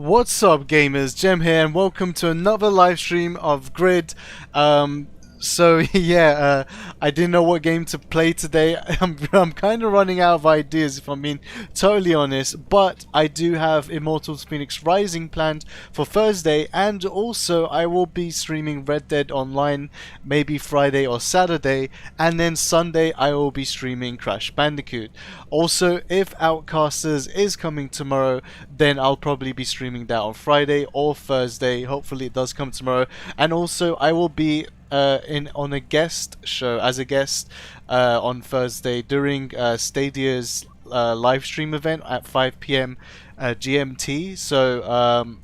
What's up, gamers? Jem here, and welcome to another live stream of Grid. I didn't know what game to play today. I'm kind of running out of ideas, if I'm being totally honest. But I do have Immortals Phoenix Rising planned for Thursday, and also I will be streaming Red Dead Online, maybe Friday or Saturday, and then Sunday I will be streaming Crash Bandicoot. Also, if Outcasters is coming tomorrow, then I'll probably be streaming that on Friday or Thursday. Hopefully it does come tomorrow. And also I will be on a guest show as a guest on Thursday during Stadia's live stream event at 5 p.m. GMT. So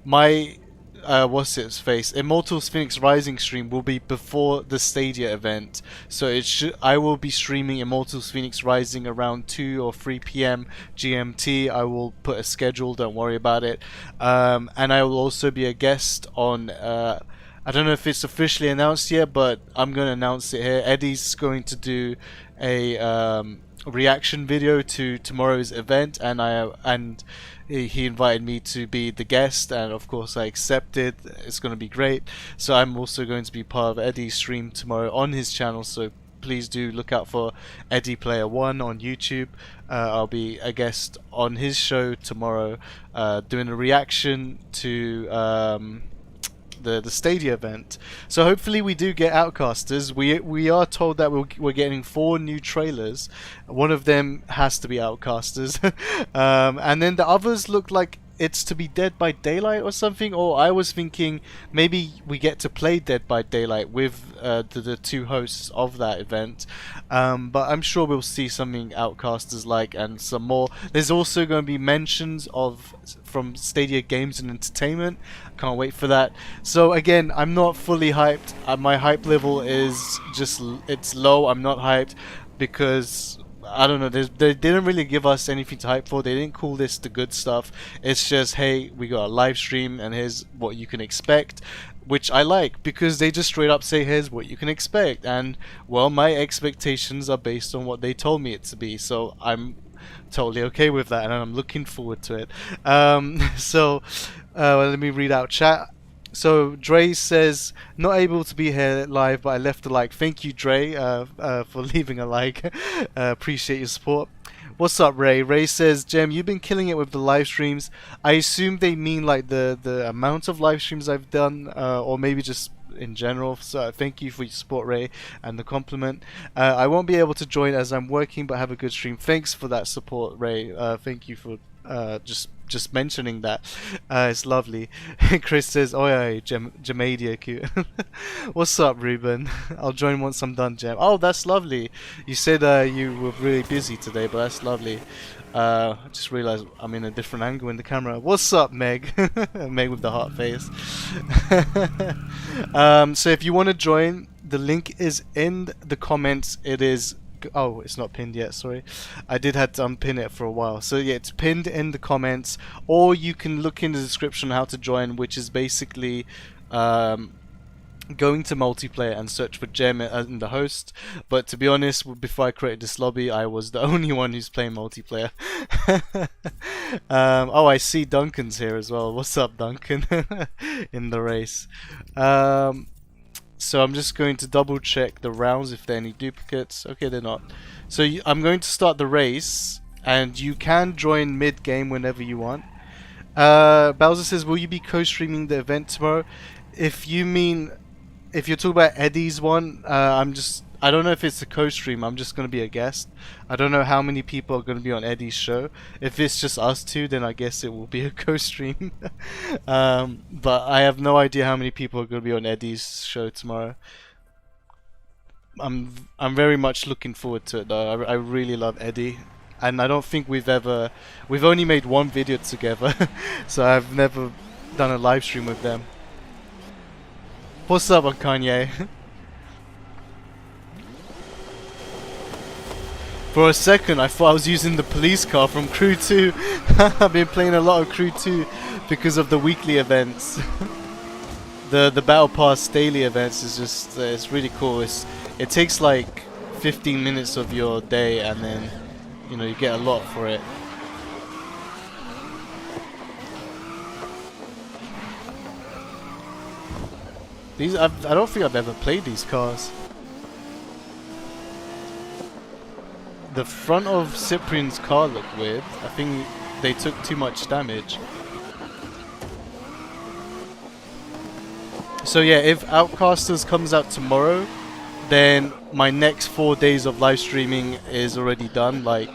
my what's its face Immortals Phoenix Rising stream will be before the Stadia event, so I will be streaming Immortals Phoenix Rising around 2 or 3 p.m. GMT. I will put a schedule, don't worry about it. And I will also be a guest on I don't know if it's officially announced yet, but I'm going to announce it here. Eddie's going to do a reaction video to tomorrow's event, and he invited me to be the guest, and of course I accepted. It's going to be great. So I'm also going to be part of Eddie's stream tomorrow on his channel, so please do look out for Eddie Player 1 on YouTube. I'll be a guest on his show tomorrow, doing a reaction to the Stadia event. So hopefully we do get Outcasters. We are told that we're getting 4 new trailers. One of them has to be Outcasters. And then the others look like it's to be Dead by Daylight or something, or I was thinking maybe we get to play Dead by Daylight with the 2 hosts of that event. But I'm sure we'll see something Outcasters like, and some more. There's also going to be mentions from Stadia Games and Entertainment. Can't wait for that. So again, I'm not fully hyped. My hype level is it's low. I'm not hyped because I don't know, they didn't really give us anything to hype for. They didn't call this the good stuff. It's just, hey, we got a live stream and here's what you can expect, which I like because they just straight up say, here's what you can expect. And well, my expectations are based on what they told me it to be, so I'm totally okay with that, and I'm looking forward to it. Let me read out chat. So Dre says, not able to be here live, but I left a like. Thank you, Dre, for leaving a like. Appreciate your support. What's up, Ray? Ray says, Jem, you've been killing it with the live streams. I assume they mean like the amount of live streams I've done, or maybe just in general. So thank you for your support, Ray, and the compliment. I won't be able to join as I'm working, but have a good stream. Thanks for that support, Ray. Thank you for just mentioning that. It's lovely. Chris says, oh yeah, Gemadia cute. What's up, Ruben? I'll join once I'm done, Jem. Oh, that's lovely. You said you were really busy today, but that's lovely. I just realized I'm in a different angle in the camera. What's up, Meg? Meg with the heart face. So if you want to join, the link is in the comments. It is... Oh, it's not pinned yet, sorry. I did have to unpin it for a while. So yeah, it's pinned in the comments, or you can look in the description how to join, which is basically going to multiplayer and search for Jem in the host. But to be honest, before I created this lobby, I was the only one who's playing multiplayer. Oh, I see Duncan's here as well. What's up, Duncan? In the race. So I'm just going to double check the rounds if there are any duplicates. Okay, they're not. So I'm going to start the race, and you can join mid-game whenever you want. Bowser says, will you be co-streaming the event tomorrow? If you're talking about Eddie's one, I don't know if it's a co-stream. I'm just going to be a guest. I don't know how many people are going to be on Eddie's show. If it's just us 2, then I guess it will be a co-stream. But I have no idea how many people are going to be on Eddie's show tomorrow. I'm very much looking forward to it though. I really love Eddie, and I don't think we've only made 1 video together, so I've never done a live stream with them. What's up on Kanye? For a second, I thought I was using the police car from Crew 2. I've been playing a lot of Crew 2 because of the weekly events. The Battle Pass daily events is just it's really cool. It takes like 15 minutes of your day, and then you get a lot for it. I don't think I've ever played these cars. The front of Cyprian's car looked weird. I think they took too much damage. So yeah, if Outcasters comes out tomorrow, then my next 4 days of live streaming is already done. Like,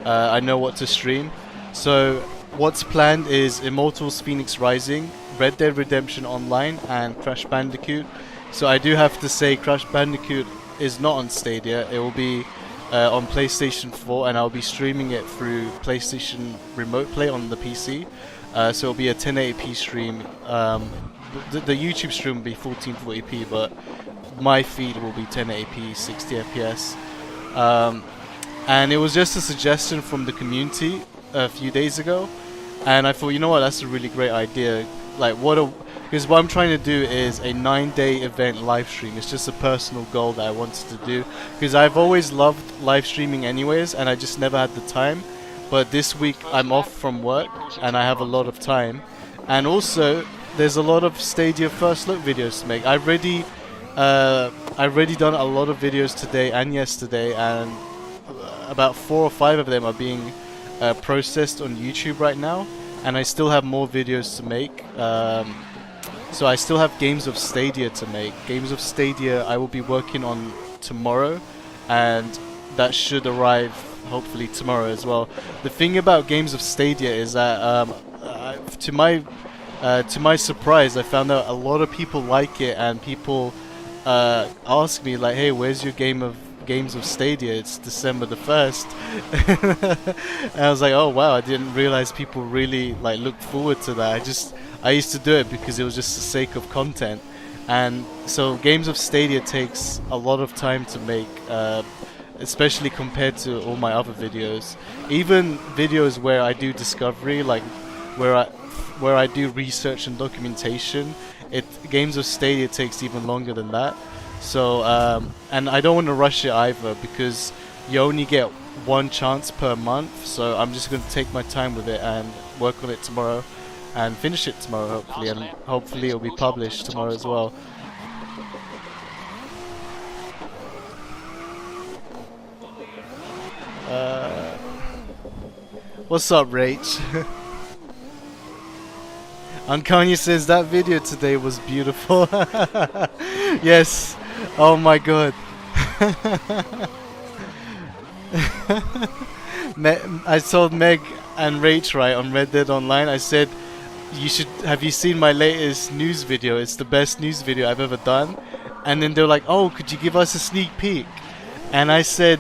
I know what to stream. So what's planned is Immortals Phoenix Rising, Red Dead Redemption Online, and Crash Bandicoot. So I do have to say Crash Bandicoot is not on Stadia. It will be on PlayStation 4, and I'll be streaming it through PlayStation Remote Play on the PC. So it'll be a 1080p stream. The YouTube stream will be 1440p, but my feed will be 1080p 60 fps. And it was just a suggestion from the community a few days ago, and I thought, you know what, that's a really great idea. Like, because what I'm trying to do is a 9-day event live stream. It's just a personal goal that I wanted to do, because I've always loved live streaming anyways, and I just never had the time. But this week I'm off from work and I have a lot of time, and also there's a lot of Stadia first look videos to make. I've already done a lot of videos today and yesterday, and about 4 or 5 of them are being processed on YouTube right now, and I still have more videos to make. So I still have Games of Stadia to make. Games of Stadia I will be working on tomorrow, and that should arrive hopefully tomorrow as well. The thing about Games of Stadia is that to my surprise, I found out a lot of people like it, and people ask me like, hey, where's your Games of Stadia? It's December the 1st. And I was like, oh wow, I didn't realize people really like looked forward to that. I used to do it because it was just the sake of content. And so Games of Stadia takes a lot of time to make, especially compared to all my other videos. Even videos where I do discovery, like where I do research and documentation, Games of Stadia takes even longer than that. So and I don't want to rush it either, because you only get one chance per month. So I'm just going to take my time with it and work on it tomorrow and finish it tomorrow, hopefully, and hopefully it'll be published tomorrow as well. What's up, Rach? And Kanye says that video today was beautiful. Yes. Oh my god. I told Meg and Rach, right, on Red Dead Online, I said, have you seen my latest news video? It's the best news video I've ever done. And then they're like, oh, could you give us a sneak peek? And I said,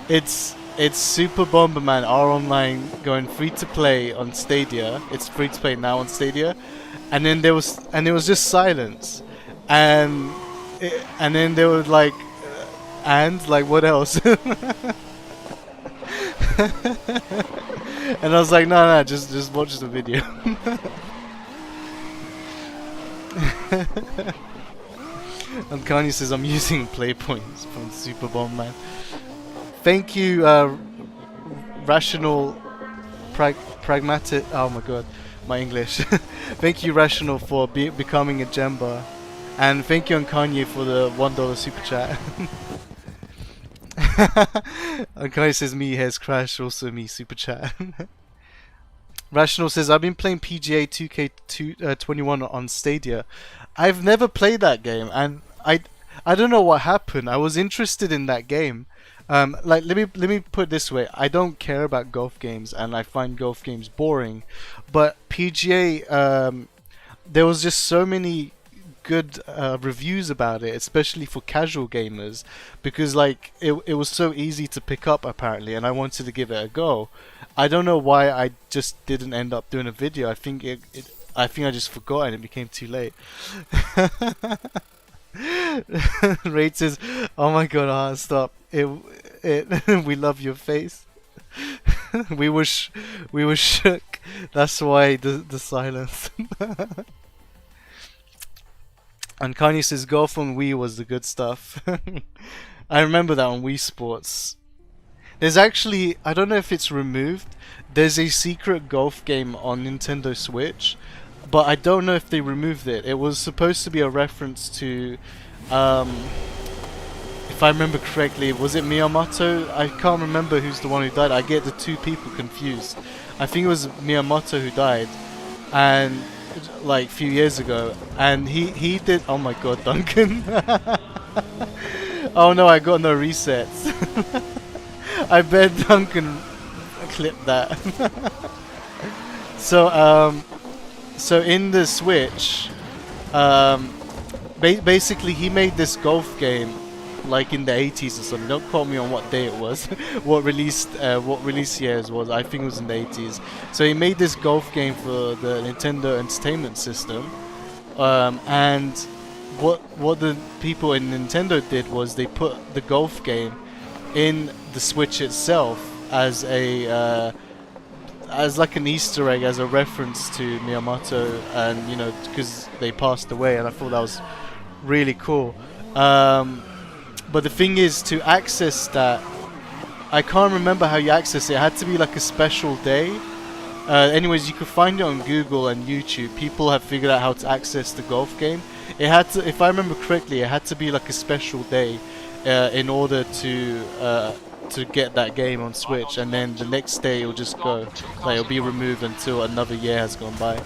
it's Super Bomberman R Online going free to play on Stadia. It's free to play now on Stadia. And then it was just silence. And then they were like, and like, what else? And I was like, no, just watch the video. And Kanye says, I'm using play points from Super Bomberman. Thank you, Rational Pragmatic. Oh my god, my English. Thank you, Rational, for becoming a Gemba. And thank you, Kanye, for the $1 super chat. And Kanye says, me has crashed, also me super chat. Rational says, I've been playing PGA 2K21 on Stadia. I've never played that game, and I don't know what happened. I was interested in that game. Like, let me put it this way. I don't care about golf games, and I find golf games boring. But PGA, there was just so many good reviews about it, especially for casual gamers, because like it was so easy to pick up apparently, and I wanted to give it a go. I don't know why I just didn't end up doing a video. I think I just forgot and it became too late. Raid says, oh my god, stop it. We love your face. we were shook. That's why the silence. And Kanye says golf on Wii was the good stuff. I remember that on Wii Sports. There's actually, I don't know if it's removed, there's a secret golf game on Nintendo Switch but I don't know if they removed it. It was supposed to be a reference to, if I remember correctly, was it Miyamoto? I can't remember who's the one who died. I get the two people confused. I think it was Miyamoto who died, and like a few years ago, and he did. Oh my god, Duncan! Oh no, I got no resets. I bet Duncan clipped that. So in the Switch, basically he made this golf game like in the 80s or something. Don't quote me on what day it was, what release years was. I think it was in the 80s. So he made this golf game for the Nintendo Entertainment System, and what the people in Nintendo did was they put the golf game in the Switch itself as a as like an Easter egg, as a reference to Miyamoto, and you know, because they passed away, and I thought that was really cool. But the thing is, to access that, I can't remember how you access it. It had to be like a special day. Anyways, you could find it on Google and YouTube. People have figured out how to access the golf game. It had to, if I remember correctly, it had to be like a special day in order to get that game on Switch, and then the next day it'll just go, like it'll be removed until another year has gone by.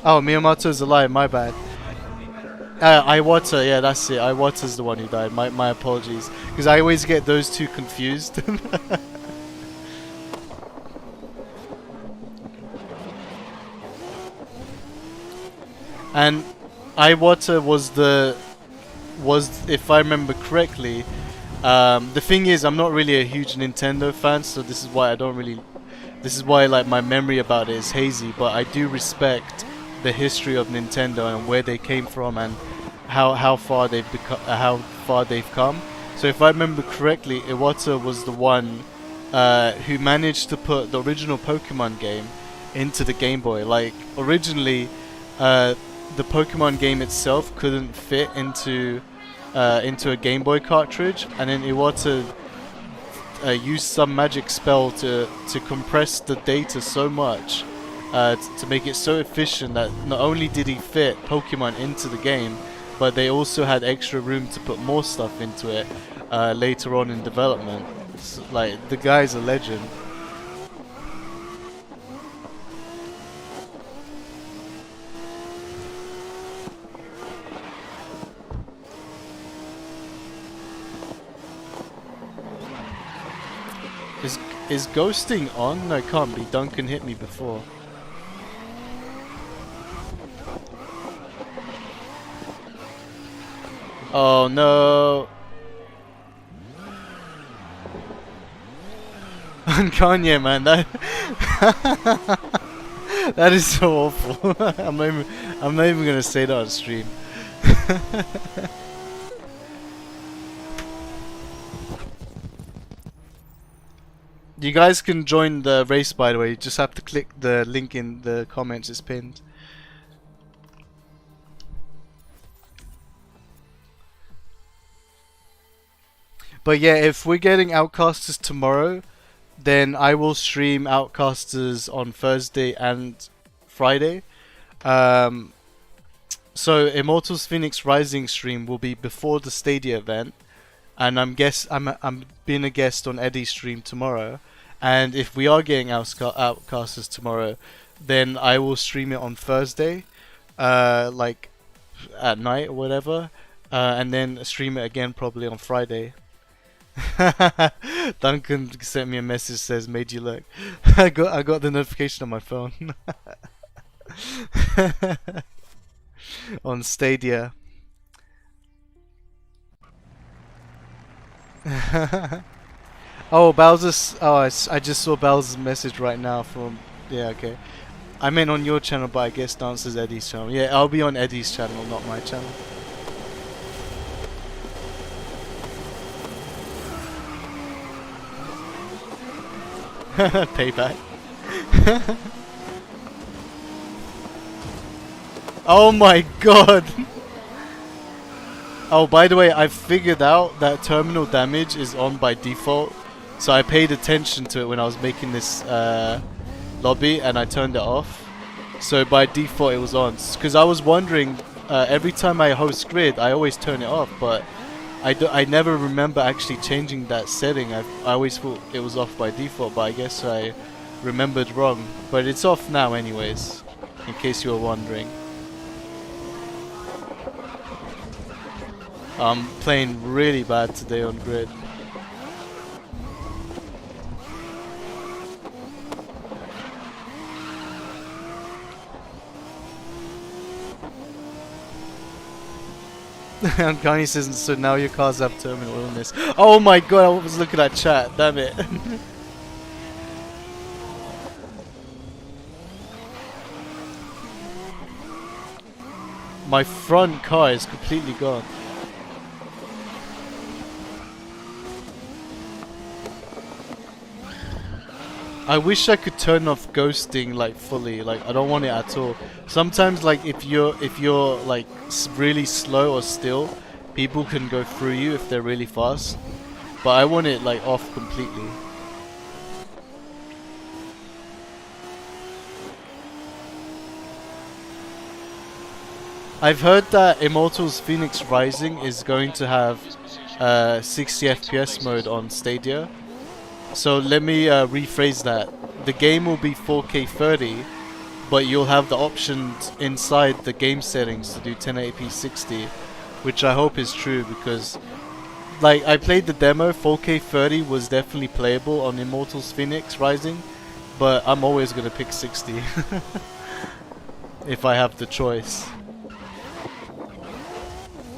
Oh, Miyamoto's alive, my bad. Iwata, yeah, that's it. Iwata's the one who died. My apologies, because I always get those two confused. And Iwata was, if I remember correctly, the thing is, I'm not really a huge Nintendo fan, so this is why like my memory about it is hazy, but I do respect the history of Nintendo and where they came from and how far they've come. So if I remember correctly, Iwata was the one who managed to put the original Pokemon game into the Game Boy. Like originally, the Pokemon game itself couldn't fit into a Game Boy cartridge, and then Iwata used some magic spell to compress the data so much to make it so efficient that not only did he fit Pokemon into the game, but they also had extra room to put more stuff into it later on in development. So, like, the guy's a legend. Is ghosting on? No, it can't be. Duncan hit me before. Oh no! On Kanye, man, that that is so awful. I'm not even gonna say that on stream. You guys can join the race, by the way. You just have to click the link in the comments. It's pinned. But yeah, if we're getting Outcasters tomorrow, then I will stream Outcasters on Thursday and Friday. So Immortals Phoenix Rising stream will be before the Stadia event, and I'm being a guest on Eddie's stream tomorrow. And if we are getting Outcasters tomorrow, then I will stream it on Thursday, like at night or whatever, and then stream it again probably on Friday. Duncan sent me a message, says made you look. I got the notification on my phone. On Stadia. Oh, Bowser's. Oh, I just saw Bowser's message right now from. Yeah, okay. I meant on your channel, but I guess Dancer's Eddie's channel. Yeah, I'll be on Eddie's channel, not my channel. Payback. Oh my god! Oh, by the way, I figured out that terminal damage is on by default, so I paid attention to it when I was making this lobby and I turned it off. So by default it was on. Because I was wondering, every time I host grid, I always turn it off, but I never remember actually changing that setting. I always thought it was off by default, but I guess I remembered wrong. But it's off now anyways, in case you were wondering. I'm playing really bad today on grid. And Kanye says, so now your cars have terminal illness. Oh my god, I was looking at chat, damn it. My front car is completely gone. I wish I could turn off ghosting like fully. Like I don't want it at all. Sometimes like if you're like really slow or still, people can go through you if they're really fast. But I want it like off completely. I've heard that Immortals Phoenix Rising is going to have 60 FPS mode on Stadia. So let me rephrase that. The game will be 4K 30, but you'll have the options inside the game settings to do 1080p 60, which I hope is true because like I played the demo, 4K 30 was definitely playable on Immortals Phoenix Rising, but I'm always going to pick 60 if I have the choice.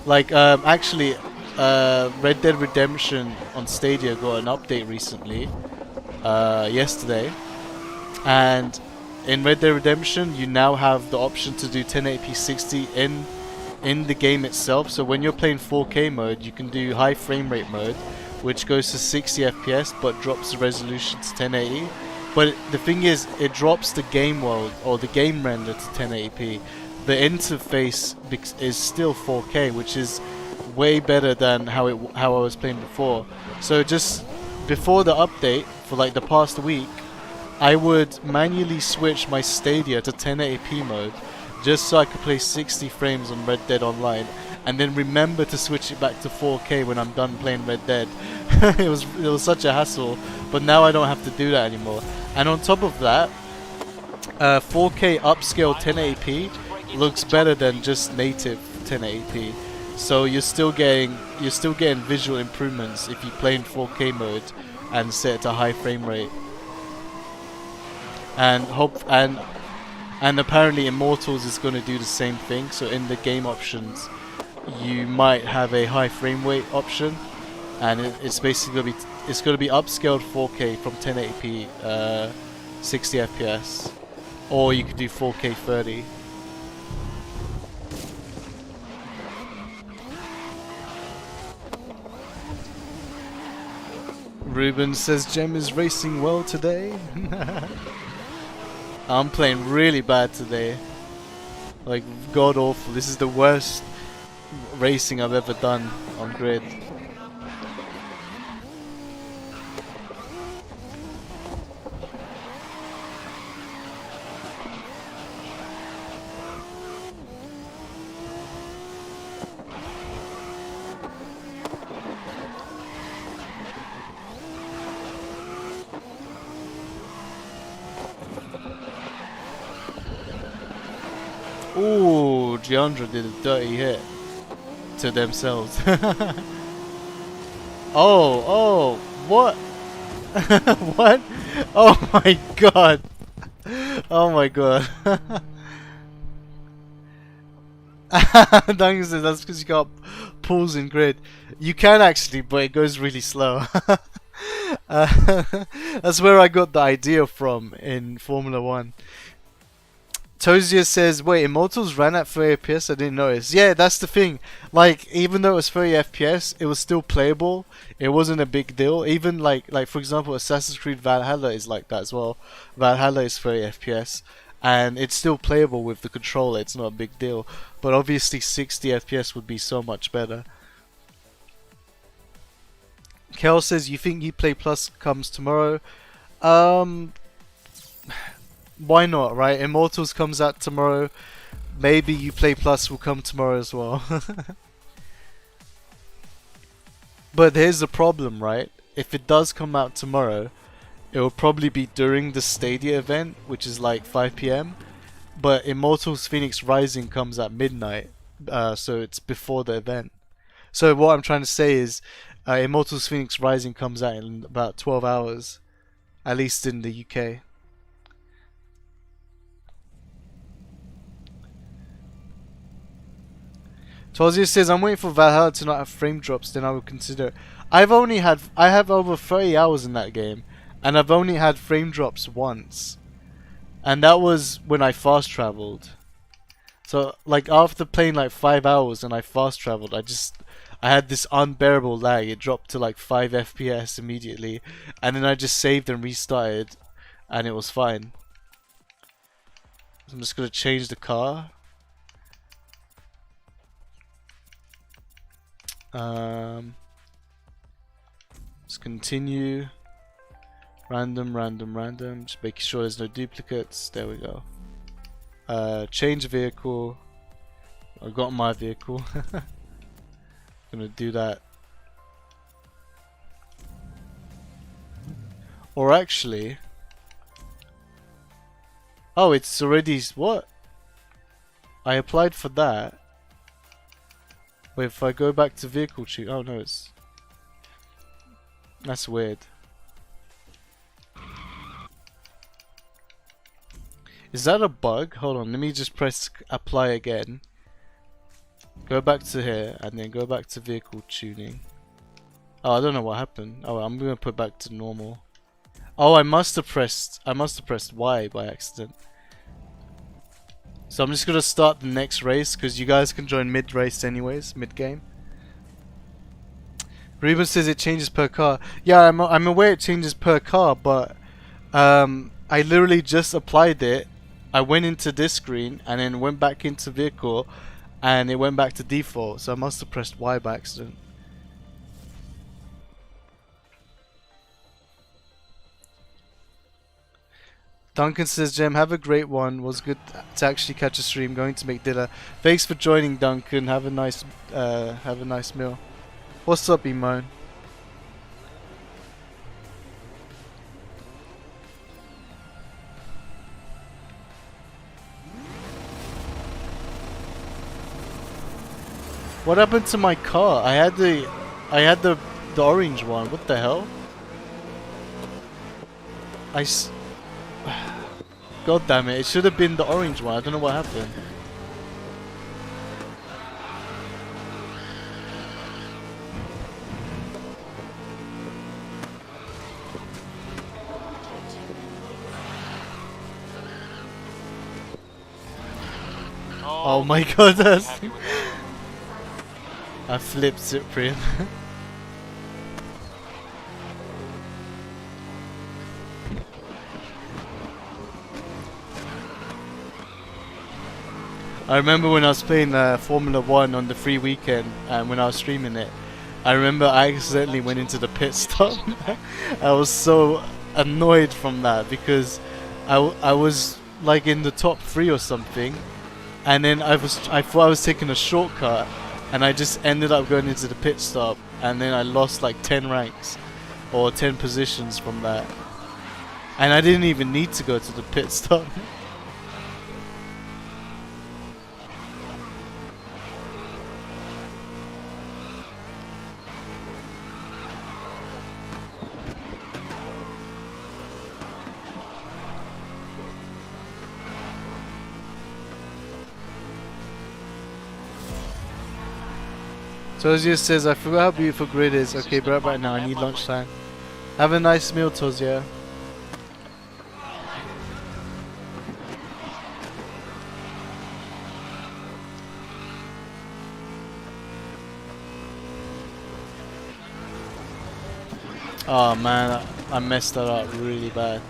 Like actually Red Dead Redemption on Stadia got an update recently, yesterday, and in Red Dead Redemption you now have the option to do 1080p 60 in the game itself. So when you're playing 4K mode, you can do high frame rate mode, which goes to 60 FPS but drops the resolution to 1080. But the thing is, it drops the game world or the game render to 1080p. The interface is still 4K, which is way better than how I was playing before. So just before the update, for like the past week, I would manually switch my Stadia to 1080p mode just so I could play 60 frames on Red Dead Online, and then remember to switch it back to 4K when I'm done playing Red Dead. it was such a hassle, but now I don't have to do that anymore. And on top of that, 4K upscale 1080p looks better than just native 1080p. So you're still getting visual improvements if you play in 4K mode and set it to high frame rate. And apparently Immortals is going to do the same thing. So in the game options, you might have a high frame rate option, and it's basically going to be upscaled 4K from 1080p 60 FPS, or you could do 4K 30. Ruben says Gem is racing well today. I'm playing really bad today. Like god awful. This is the worst racing I've ever done on grid. Ooh, Giandra did a dirty hit to themselves. Oh, what? What? Oh my god. Oh my god. Duncan says that's because you got pulls in grid. You can actually, but it goes really slow. That's where I got the idea from in Formula 1. Tozia says, wait, Immortals ran at 30 FPS? I didn't notice. Yeah, that's the thing. Like, even though it was 30 FPS, it was still playable. It wasn't a big deal. Even like for example, Assassin's Creed Valhalla is like that as well. Valhalla is 30 FPS, and it's still playable with the controller. It's not a big deal. But obviously 60 FPS would be so much better. Kel says, you think Uplay Plus comes tomorrow? Why not, right? Immortals comes out tomorrow. Maybe Uplay Plus will come tomorrow as well. But here's the problem, right? If it does come out tomorrow, it will probably be during the Stadia event, which is like 5 p.m. But Immortals Phoenix Rising comes at midnight, so it's before the event. So what I'm trying to say is, Immortals Phoenix Rising comes out in about 12 hours, at least in the UK. Tozia says, I'm waiting for Valhalla to not have frame drops, then I will consider it. I have over 30 hours in that game, and I've only had frame drops once. And that was when I fast traveled. So, like, after playing like 5 hours and I fast traveled, I had this unbearable lag. It dropped to like 5 FPS immediately, and then I just saved and restarted, and it was fine. So I'm just gonna change the car. Let's continue. Random. Just making sure there's no duplicates. There we go. Change vehicle. I got my vehicle. Gonna do that. Or actually, oh, it's already what? I applied for that. Wait, if I go back to vehicle choose, oh no, that's weird. Is that a bug? Hold on, let me just press apply again. Go back to here and then go back to vehicle tuning. Oh, I don't know what happened. Oh, I'm gonna put back to normal. Oh, I must have pressed Y by accident. So I'm just gonna start the next race because you guys can join mid race anyways, mid game. Ruben says it changes per car. Yeah, I'm aware it changes per car, but I literally just applied it. I went into this screen and then went back into vehicle, and it went back to default. So I must have pressed Y by accident. Duncan says, Jem, have a great one. Was good to actually catch a stream. Going to make dinner. Thanks for joining, Duncan. Have a nice meal. What's up, Imone? What happened to my car? I had the orange one. What the hell? God damn it! It should have been the orange one. I don't know what happened. Oh my god, that's... I flipped Cyprian. I remember when I was playing Formula 1 on the free weekend, and when I was streaming it, I remember I accidentally went into the pit stop. I was so annoyed from that because I was like in the top 3 or something, and then I thought I was taking a shortcut, and I just ended up going into the pit stop, and then I lost like 10 ranks or 10 positions from that, and I didn't even need to go to the pit stop. Tozia says, I forgot how beautiful grid is. Okay, but right now I need lunchtime. Have a nice meal, Tozia. Oh man, I messed that up really bad.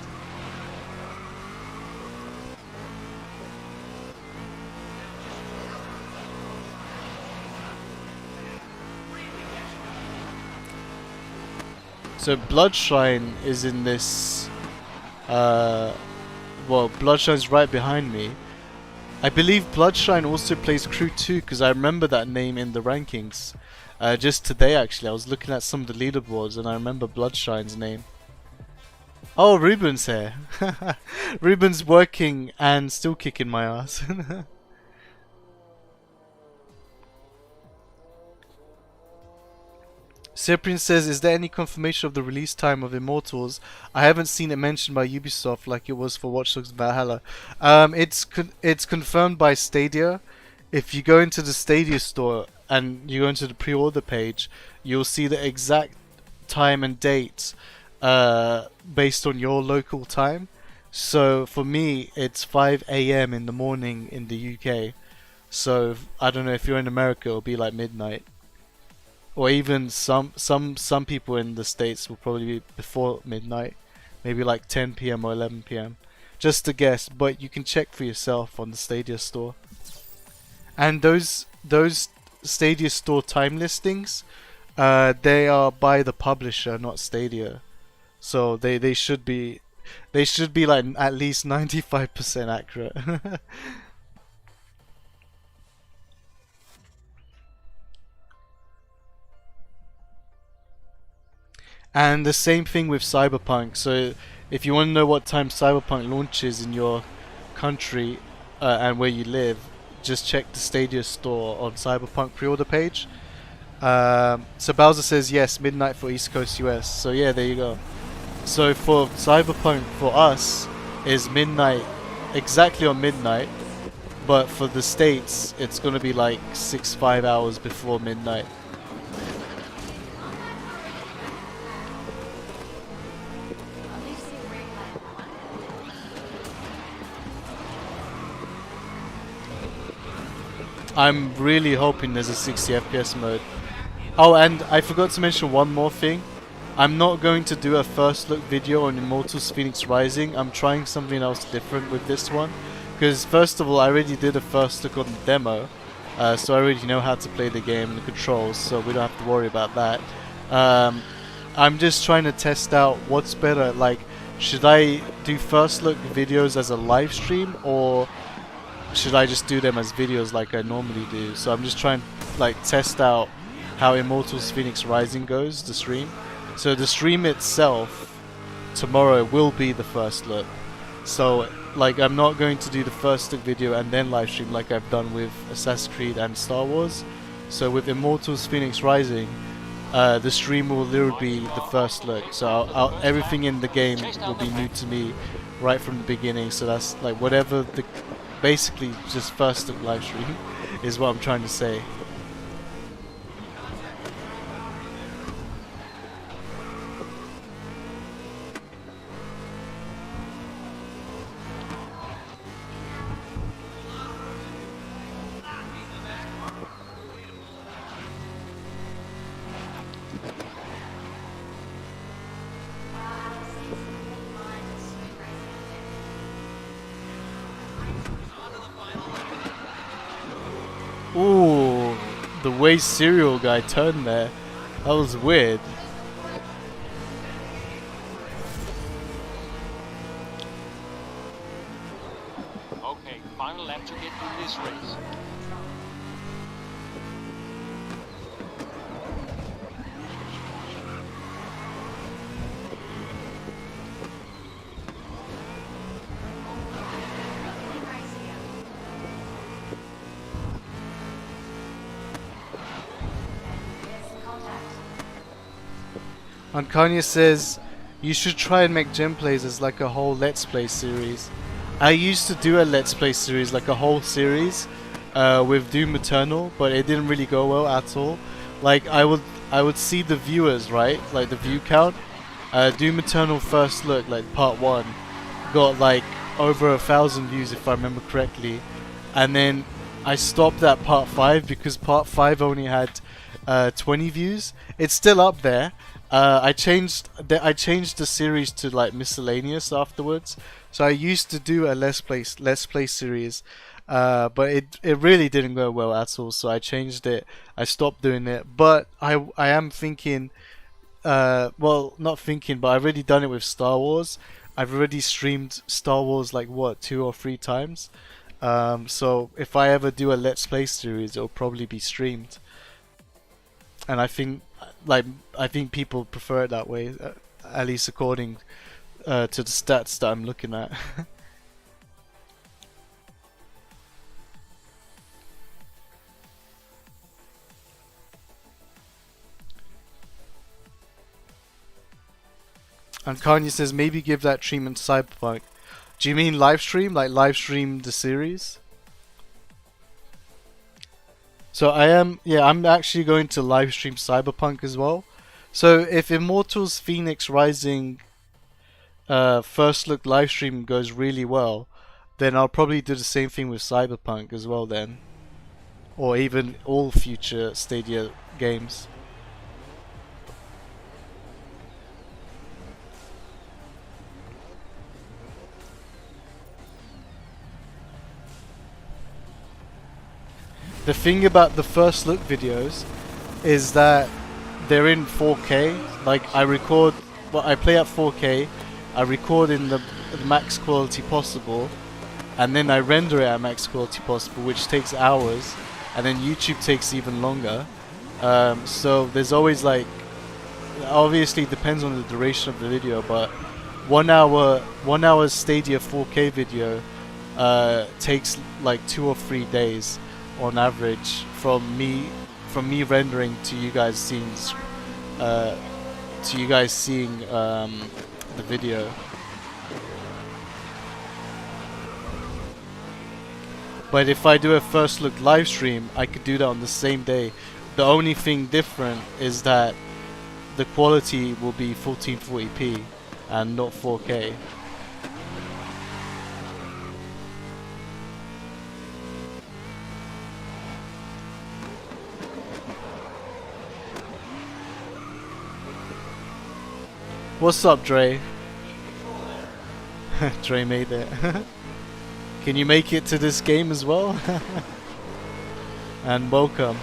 So Blood Shrine is in this well, Bloodshine's right behind me. I believe Bloodshine also plays Crew 2 because I remember that name in the rankings. Just today, actually, I was looking at some of the leaderboards and I remember Bloodshine's name. Oh, Ruben's here. Ruben's working and still kicking my ass. Cyprian says, is there any confirmation of the release time of Immortals? I haven't seen it mentioned by Ubisoft like it was for Watch Dogs Valhalla. It's confirmed by Stadia. If you go into the Stadia store and you go into the pre-order page, you'll see the exact time and date based on your local time. So for me, it's 5 a.m. in the morning in the UK. So I don't know, if you're in America, it'll be like midnight. Or even some people in the States will probably be before midnight, maybe like 10 p.m. or 11 p.m. Just a guess, but you can check for yourself on the Stadia store. And those Stadia store time listings, they are by the publisher, not Stadia. So they should be like at least 95% accurate. And the same thing with Cyberpunk. So if you want to know what time Cyberpunk launches in your country and where you live, just check the Stadia store on Cyberpunk pre-order page. So Bowser says yes, midnight for East Coast US. So yeah, there you go. So for Cyberpunk for us is midnight, exactly on midnight. But for the States, it's gonna be like 5 hours before midnight. I'm really hoping there's a 60 FPS mode. Oh, and I forgot to mention one more thing. I'm not going to do a first look video on Immortals Fenyx Rising. I'm trying something else different with this one. Because first of all, I already did a first look on the demo. So I already know how to play the game and the controls, so we don't have to worry about that. I'm just trying to test out what's better. Like, should I do first look videos as a live stream, or should I just do them as videos like I normally do? So I'm just trying to like test out how Immortals Fenyx Rising goes, the stream. So the stream itself tomorrow will be the first look. So like I'm not going to do the first look video and then live stream like I've done with Assassin's Creed and Star Wars. So with Immortals Fenyx Rising, the stream will literally be the first look. So everything in the game will be new to me right from the beginning. So that's like whatever the basically just first look live stream is what I'm trying to say. Ooh, the way Serial guy turned there, that was weird. Okay, final lap to get through this race. And Kanye says, you should try and make gem plays as like a whole Let's Play series. I used to do a Let's Play series, like a whole series, with Doom Eternal, but it didn't really go well at all. Like I would see the viewers, right? Like the view count. Doom Eternal first look, like part 1, got like over 1,000 views if I remember correctly, and then I stopped at part 5 because part 5 only had 20 views. It's still up there. I changed the series to like miscellaneous afterwards. So I used to do a Let's Play series, but it really didn't go well at all. So I changed it. I stopped doing it. But I am thinking, well, not thinking, but I've already done it with Star Wars. I've already streamed Star Wars like what 2 or 3 times. So if I ever do a Let's Play series, it'll probably be streamed. And I think people prefer it that way, at least according to the stats that I'm looking at. And Kanye says maybe give that treatment to Cyberpunk. Do you mean live stream, like live stream the series? So I'm actually going to live stream Cyberpunk as well. So if Immortals Phoenix Rising first look live stream goes really well, then I'll probably do the same thing with Cyberpunk as well then. Or even all future Stadia games. The thing about the first look videos is that they're in 4K. Like I play at 4K, I record in the max quality possible, and then I render it at max quality possible, which takes hours, and then YouTube takes even longer. So there's always like, obviously it depends on the duration of the video, but 1 hour Stadia 4K video takes like 2 or 3 days on average from me rendering to you guys seeing the video. But if I do a first look live stream, I could do that on the same day. The only thing different is that the quality will be 1440p and not 4K. What's up, Dre? Dre made it. Can you make it to this game as well? And welcome.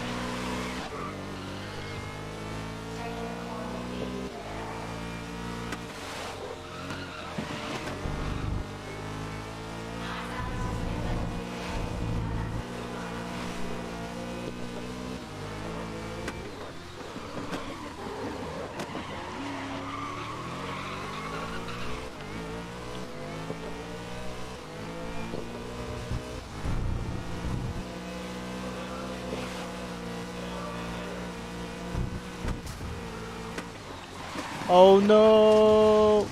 Oh no!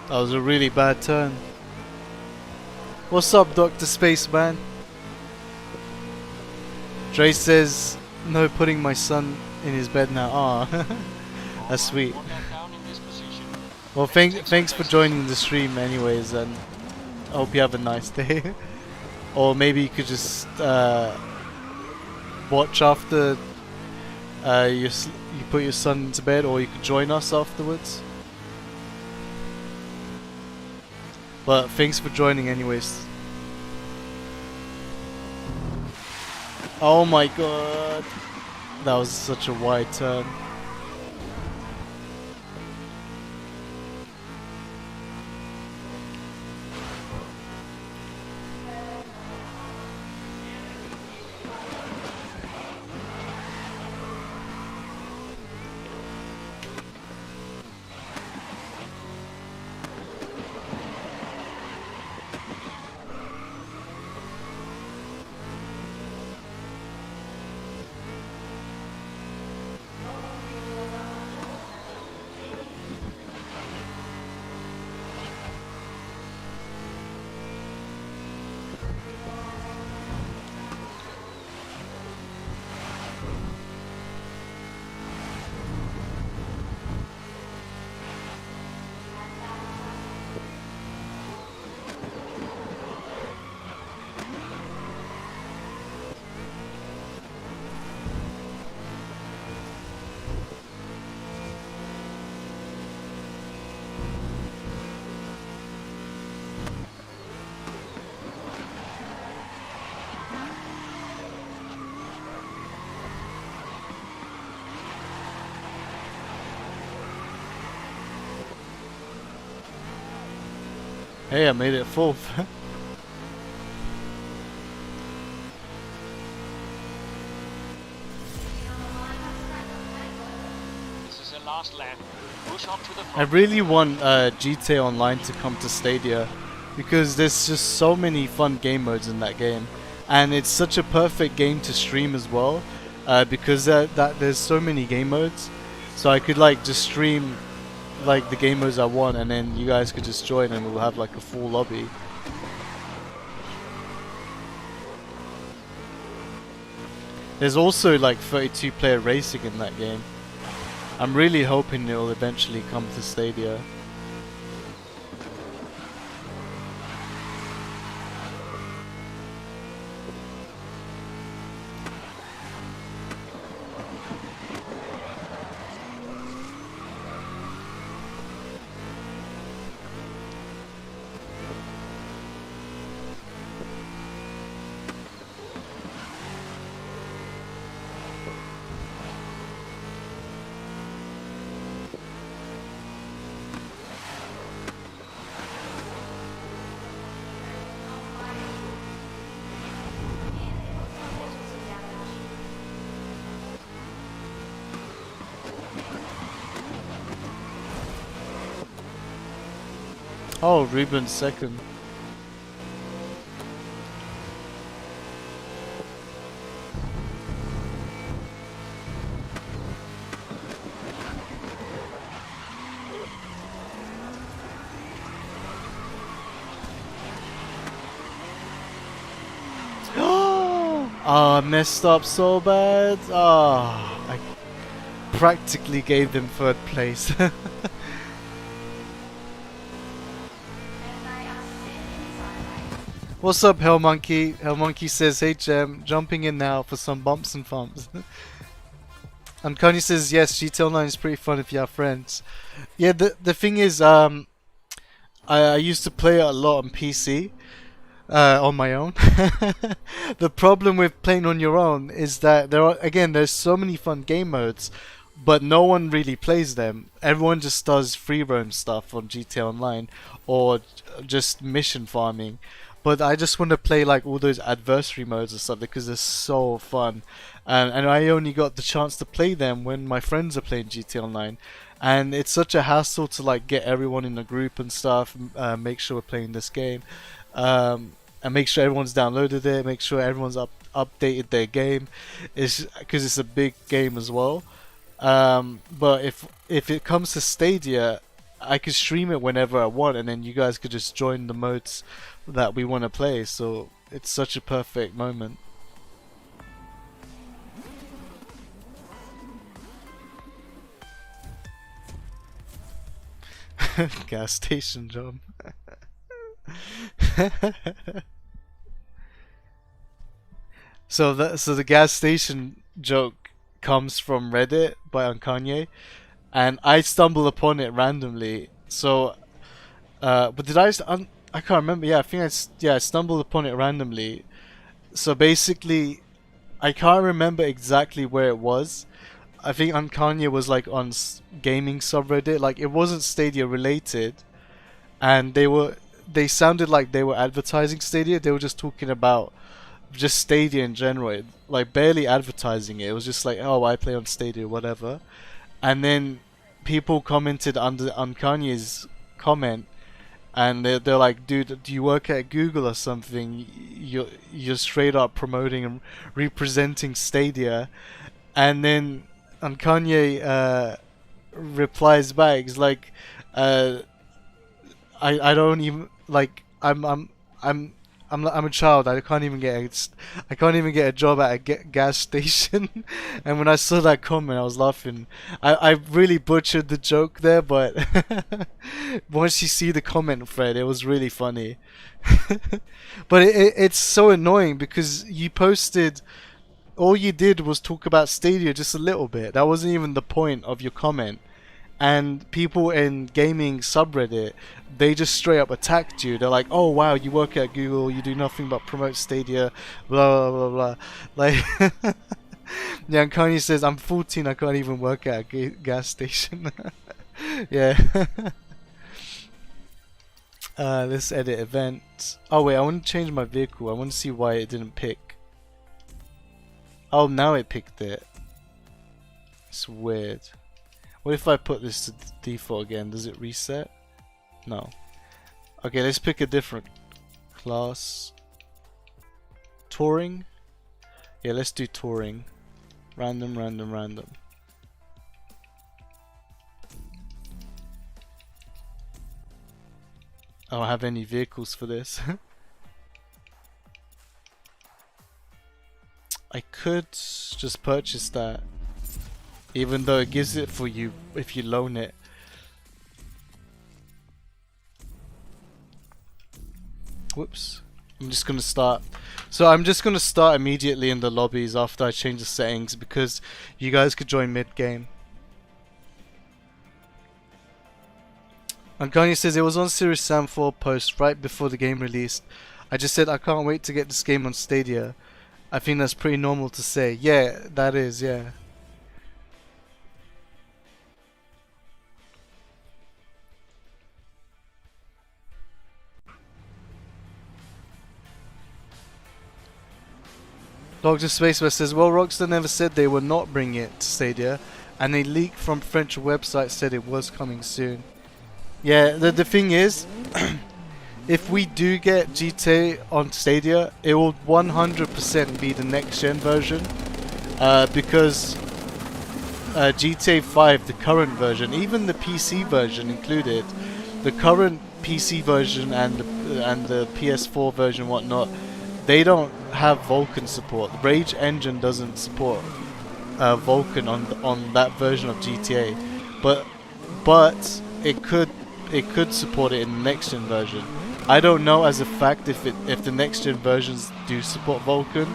That was a really bad turn. What's up, Dr. Spaceman? Dre says, no putting my son in his bed now. Ah, that's sweet. Well, thanks for joining the stream anyways, and I hope you have a nice day. Or maybe you could just watch after you put your son into bed, or you could join us afterwards. But thanks for joining anyways. Oh my god. That was such a wide turn. Hey, I made it fourth. This is the last lap. Push up to the I front. really want GTA Online to come to Stadia because there's just so many fun game modes in that game, and it's such a perfect game to stream as well because there's so many game modes. So I could like just stream like the game modes I want, and then you guys could just join, and we'll have like a full lobby. There's also like 32 player racing in that game. I'm really hoping it will eventually come to Stadia. Oh, Ruben's second. Oh, I messed up so bad. Oh, I practically gave them third place. What's up, Hell Monkey? Hell Monkey says, "Hey Gem, jumping in now for some bumps and thumps." And Kanye says, "Yes, GTA Online is pretty fun if you have friends." Yeah, the thing is, I used to play it a lot on PC, on my own. The problem with playing on your own is that there's so many fun game modes, but no one really plays them. Everyone just does free roam stuff on GTA Online or just mission farming. But I just want to play like all those adversary modes and stuff because they're so fun, and I only got the chance to play them when my friends are playing GTA Online, and it's such a hassle to like get everyone in a group and stuff, make sure we're playing this game, and make sure everyone's downloaded it, make sure everyone's updated their game, is because it's a big game as well. But if it comes to Stadia, I could stream it whenever I want, and then you guys could just join the modes that we want to play. So it's such a perfect moment. Gas station job. So the gas station joke comes from Reddit by Kanye, and I stumbled upon it randomly. So, but I can't remember. Yeah, I think I stumbled upon it randomly. So basically, I can't remember exactly where it was. I think Kanye was like on gaming subreddit. Like it wasn't Stadia related, and they sounded like they were advertising Stadia. They were just talking about just Stadia in general, like barely advertising it. It was just like, oh, I play on Stadia, whatever. And then people commented under on Kanye's comment, and they're like, dude, do you work at Google or something? You're straight up promoting and representing Stadia. And then Kanye replies back, he's like, I don't even like I'm a child. I can't even get a job at a gas station. And when I saw that comment, I was laughing. I really butchered the joke there, but once you see the comment thread, it was really funny. But it's so annoying because you posted. All you did was talk about Stadia just a little bit. That wasn't even the point of your comment. And people in gaming subreddit, they just straight up attacked you. They're like, "Oh wow, you work at Google, you do nothing but promote Stadia, blah blah blah blah." Like, yeah, and Kanye says, "I'm 14, I can't even work at a gas station." Yeah. Let's edit event. Oh wait, I want to change my vehicle. I want to see why it didn't pick. Oh, now it picked it. It's weird. What if I put this to default again? Does it reset? No. Okay, let's pick a different class. Touring? Yeah, let's do touring. Random, random, random. I don't have any vehicles for this. I could just purchase that, even though it gives it for you if you loan it. Whoops. I'm just gonna start. So I'm just gonna start immediately in the lobbies after I change the settings, because you guys could join mid-game. And Kanye says it was on Serious Sam 4 post right before the game released. I just said I can't wait to get this game on Stadia. I think that's pretty normal to say. Yeah, that is, yeah. Dr. Spaceman says, well, Rockstar never said they were not bringing it to Stadia, and a leak from French website said it was coming soon. Yeah, the thing is, if we do get GTA on Stadia, it will 100% be the next gen version, because GTA 5, the current version, even the PC version included, the current PC version and the PS4 version, whatnot, they don't have Vulkan support. The Rage engine doesn't support Vulkan on that version of GTA, but it could support it in the next gen version. I don't know as a fact if the next gen versions do support Vulkan,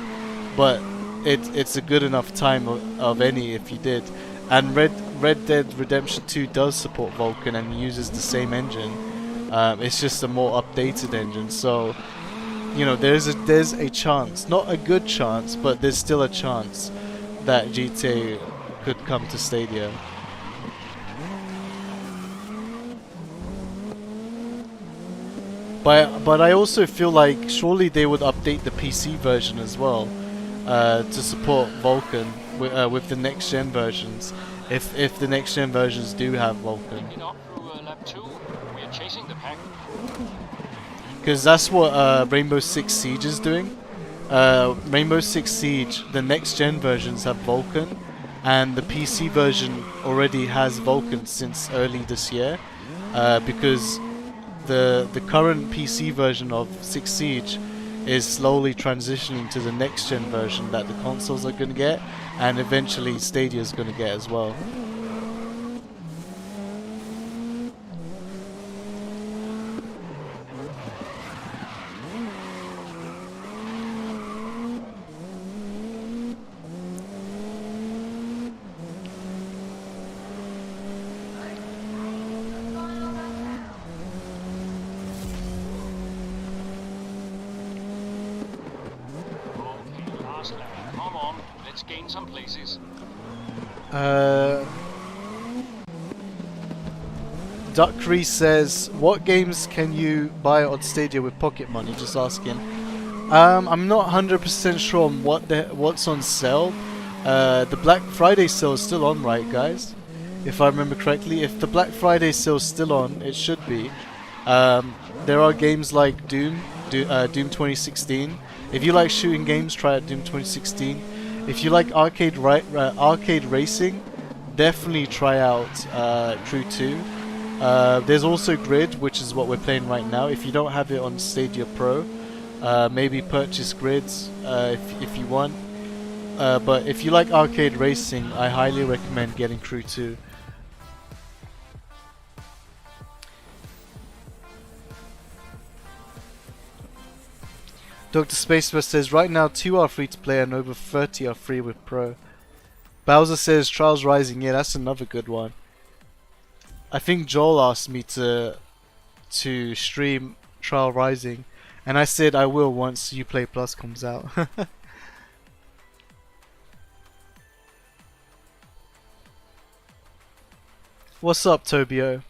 but it's a good enough time of any if you did. And Red Dead Redemption 2 does support Vulkan and uses the same engine. It's just a more updated engine, so you know there's a chance, not a good chance, but there's still a chance that GTA could come to Stadia. But I also feel like surely they would update the PC version as well to support Vulkan with the next gen versions, if the next gen versions do have Vulkan. Picking up through lap 2. We are chasing the pack. Because that's what Rainbow Six Siege is doing. Rainbow Six Siege, the next gen versions have Vulkan, and the PC version already has Vulkan since early this year, because the current PC version of Six Siege is slowly transitioning to the next gen version that the consoles are going to get, and eventually Stadia is going to get as well. Come on, let's gain some places. Duckry says, what games can you buy on Stadia with pocket money? Just asking. I'm not 100% sure on what's on sale. The Black Friday sale is still on, right, guys? If I remember correctly, if the Black Friday sale is still on, it should be. There are games like Doom 2016. If you like shooting games, try out Doom 2016. If you like arcade racing, definitely try out Crew 2. There's also Grid, which is what we're playing right now. If you don't have it on Stadia Pro, maybe purchase Grids if you want. But if you like arcade racing, I highly recommend getting Crew 2. Dr. Spaceburst says, right now 2 are free to play and over 30 are free with Pro. Bowser says, Trials Rising, yeah, that's another good one. I think Joel asked me to stream Trial Rising, and I said I will once Uplay Plus comes out. What's up, Tobio?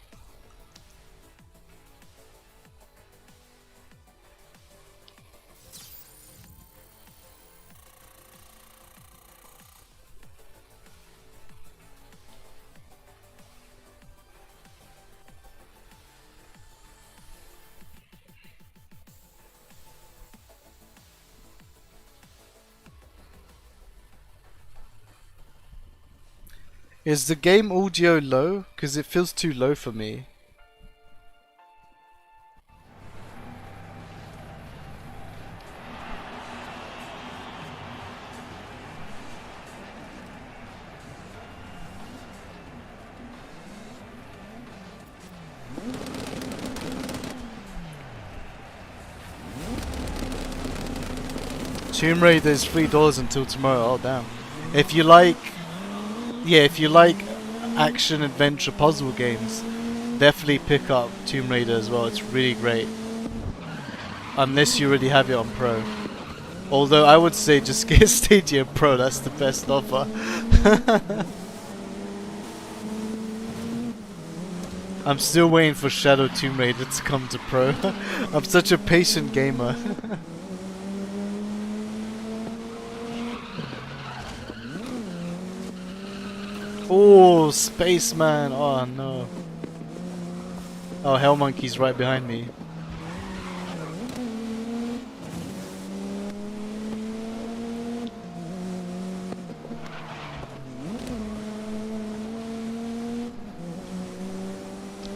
Is the game audio low? Because it feels too low for me. Tomb Raider is $3 until tomorrow. Oh damn! If you like, yeah, if you like action adventure puzzle games, definitely pick up Tomb Raider as well. It's really great. Unless you already have it on Pro. Although I would say just get Stadia Pro. That's the best offer. I'm still waiting for Shadow Tomb Raider to come to Pro. I'm such a patient gamer. Oh, Spaceman! Oh no. Oh, Hell Monkey's right behind me.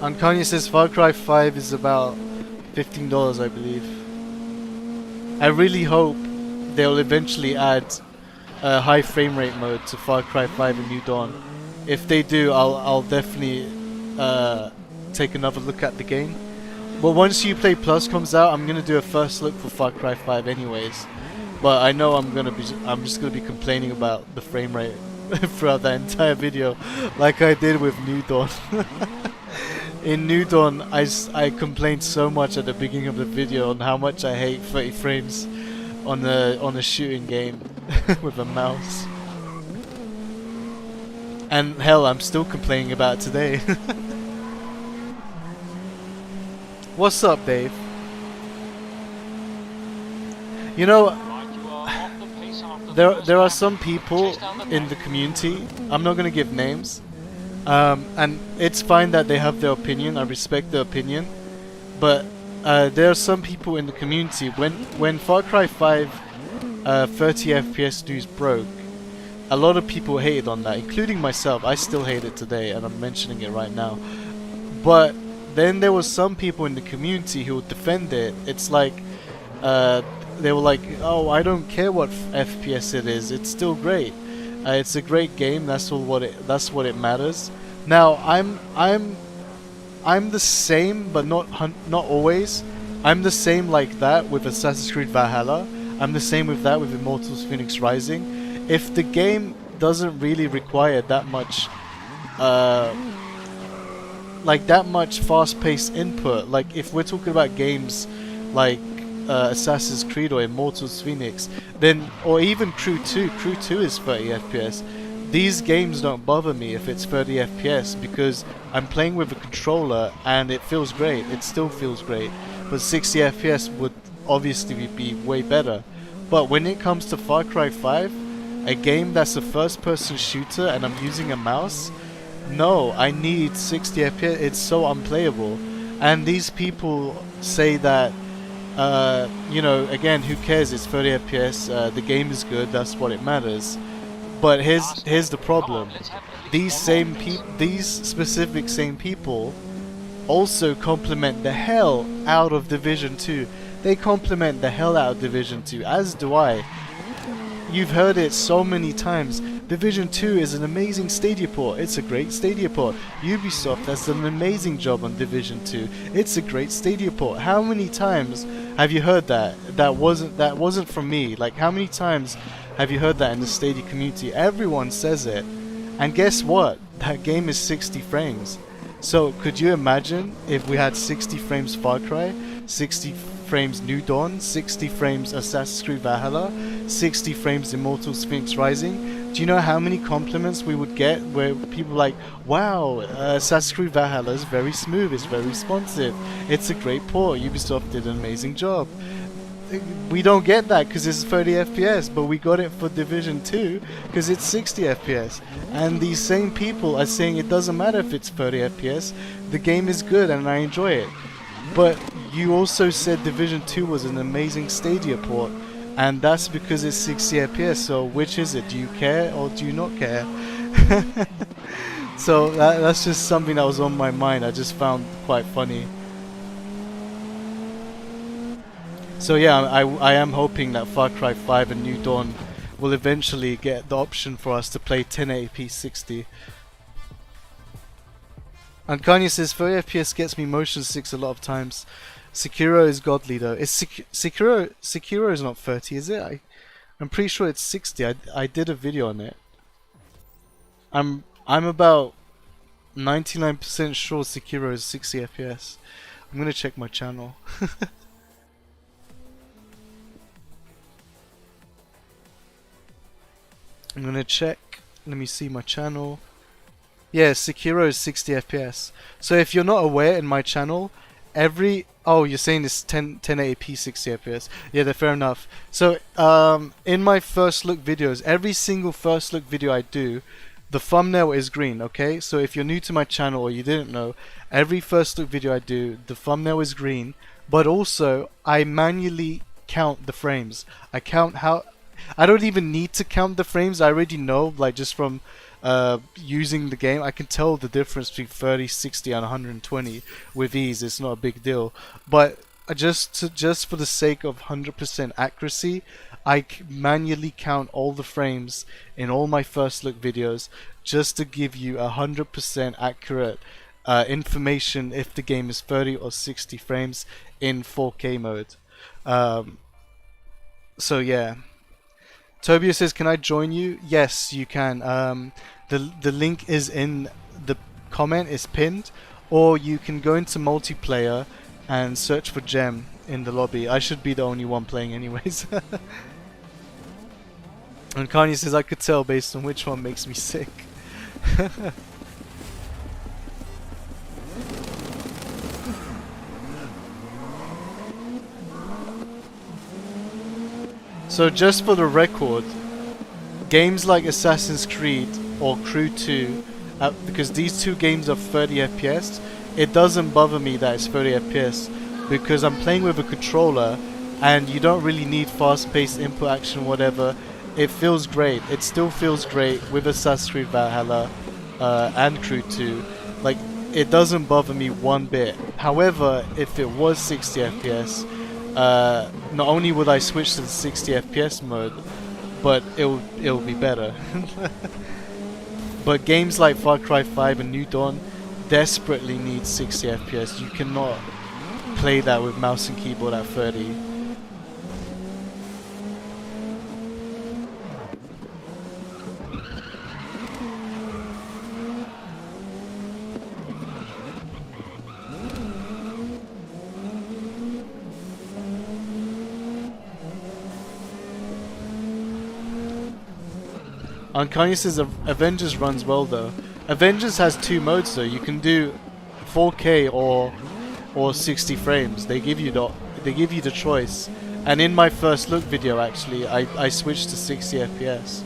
Kanye says Far Cry 5 is about $15, I believe. I really hope they'll eventually add a high frame rate mode to Far Cry 5 and New Dawn. If they do, I'll definitely take another look at the game. But once Uplay Plus comes out, I'm gonna do a first look for Far Cry 5 anyways. But I know I'm just gonna be complaining about the frame rate throughout that entire video, like I did with New Dawn. In New Dawn, I complained so much at the beginning of the video on how much I hate 30 frames on a shooting game with a mouse. And hell, I'm still complaining about it today. What's up, Dave? You know, there are some people in the community, I'm not gonna give names, and it's fine that they have their opinion, I respect their opinion, but there are some people in the community, when Far Cry 5 30 FPS news broke, a lot of people hated on that, including myself. I still hate it today, and I'm mentioning it right now. But then there was some people in the community who would defend it. It's like, they were like, "Oh, I don't care what FPS it is. It's still great. It's a great game. That's what it matters." Now, I'm the same, but not always. I'm the same like that with Assassin's Creed Valhalla. I'm the same with that with Immortals Phoenix Rising. If the game doesn't really require that much, that much fast-paced input, like if we're talking about games like Assassin's Creed or Immortals Phoenix, then, or even Crew 2 is 30 FPS. These games don't bother me if it's 30 FPS because I'm playing with a controller and it feels great. It still feels great, but 60 FPS would obviously be way better. But when it comes to Far Cry 5, a game that's a first-person shooter and I'm using a mouse, no, I need 60 FPS. It's so unplayable. And these people say that, you know, again, who cares? It's 30 FPS. The game is good. That's what it matters. But here's the problem. These specific same people also compliment the hell out of Division 2. They compliment the hell out of Division 2, as do I. You've heard it so many times. Division 2 is an amazing Stadia port. It's a great Stadia port. Ubisoft has done an amazing job on Division 2. It's a great Stadia port. How many times have you heard that? That wasn't from me. Like, how many times have you heard that in the Stadia community? Everyone says it. And guess what? That game is 60 frames. So could you imagine if we had 60 frames Far Cry, 60 frames New Dawn, 60 frames Assassin's Creed Valhalla, 60 frames Immortals Phoenix Rising? Do you know how many compliments we would get where people are like, wow, Assassin's Creed Valhalla is very smooth, it's very responsive, it's a great port, Ubisoft did an amazing job. We don't get that because it's 30 FPS, but we got it for Division 2 because it's 60 FPS. And these same people are saying it doesn't matter if it's 30 FPS, the game is good and I enjoy it. But you also said Division 2 was an amazing Stadia port, and that's because it's 60 FPS. So which is it? Do you care or do you not care? So that's just something that was on my mind. I just found quite funny. So yeah, I am hoping that Far Cry 5 and New Dawn will eventually get the option for us to play 1080p 60. And Kanye says 30 FPS gets me motion 6 a lot of times. Sekiro is godly though. Is Sekiro is not 30, is it? I'm pretty sure it's 60. I did a video on it. I'm about 99% sure Sekiro is 60 FPS. I'm gonna check my channel. I'm gonna check. Let me see my channel. Yeah, Sekiro is 60 FPS. So if you're not aware, in my channel, oh, you're saying it's 1080p 60 FPS. Yeah, they're fair enough. So in my first look videos, every single first look video I do, the thumbnail is green. Okay, so if you're new to my channel or you didn't know, every first look video I do, the thumbnail is green. But also, I manually count the frames. I count how. I don't even need to count the frames. I already know, like just from using the game, I can tell the difference between 30, 60 and 120 with ease. It's not a big deal. But just for the sake of 100% accuracy, I manually count all the frames in all my first look videos just to give you 100% accurate information if the game is 30 or 60 frames in 4K mode. So yeah. Tobia says, can I join you? Yes, you can. The link is in the comment, it's pinned, or you can go into multiplayer and search for Gem in the lobby. I should be the only one playing anyways. And Kanye says, I could tell based on which one makes me sick. So just for the record, games like Assassin's Creed or Crew 2, because these two games are 30 FPS, it doesn't bother me that it's 30 FPS because I'm playing with a controller and you don't really need fast-paced input action, whatever. It feels great. It still feels great with Assassin's Creed Valhalla and Crew 2. Like, it doesn't bother me one bit. However, if it was 60 FPS, not only would I switch to the 60 FPS mode, but it'll be better. But games like Far Cry 5 and New Dawn desperately need 60 FPS. You cannot play that with mouse and keyboard at 30. And Kanye says Avengers runs well though. Avengers has two modes though. You can do 4K or 60 frames. They give you the choice. And in my first look video actually, I switched to 60 FPS.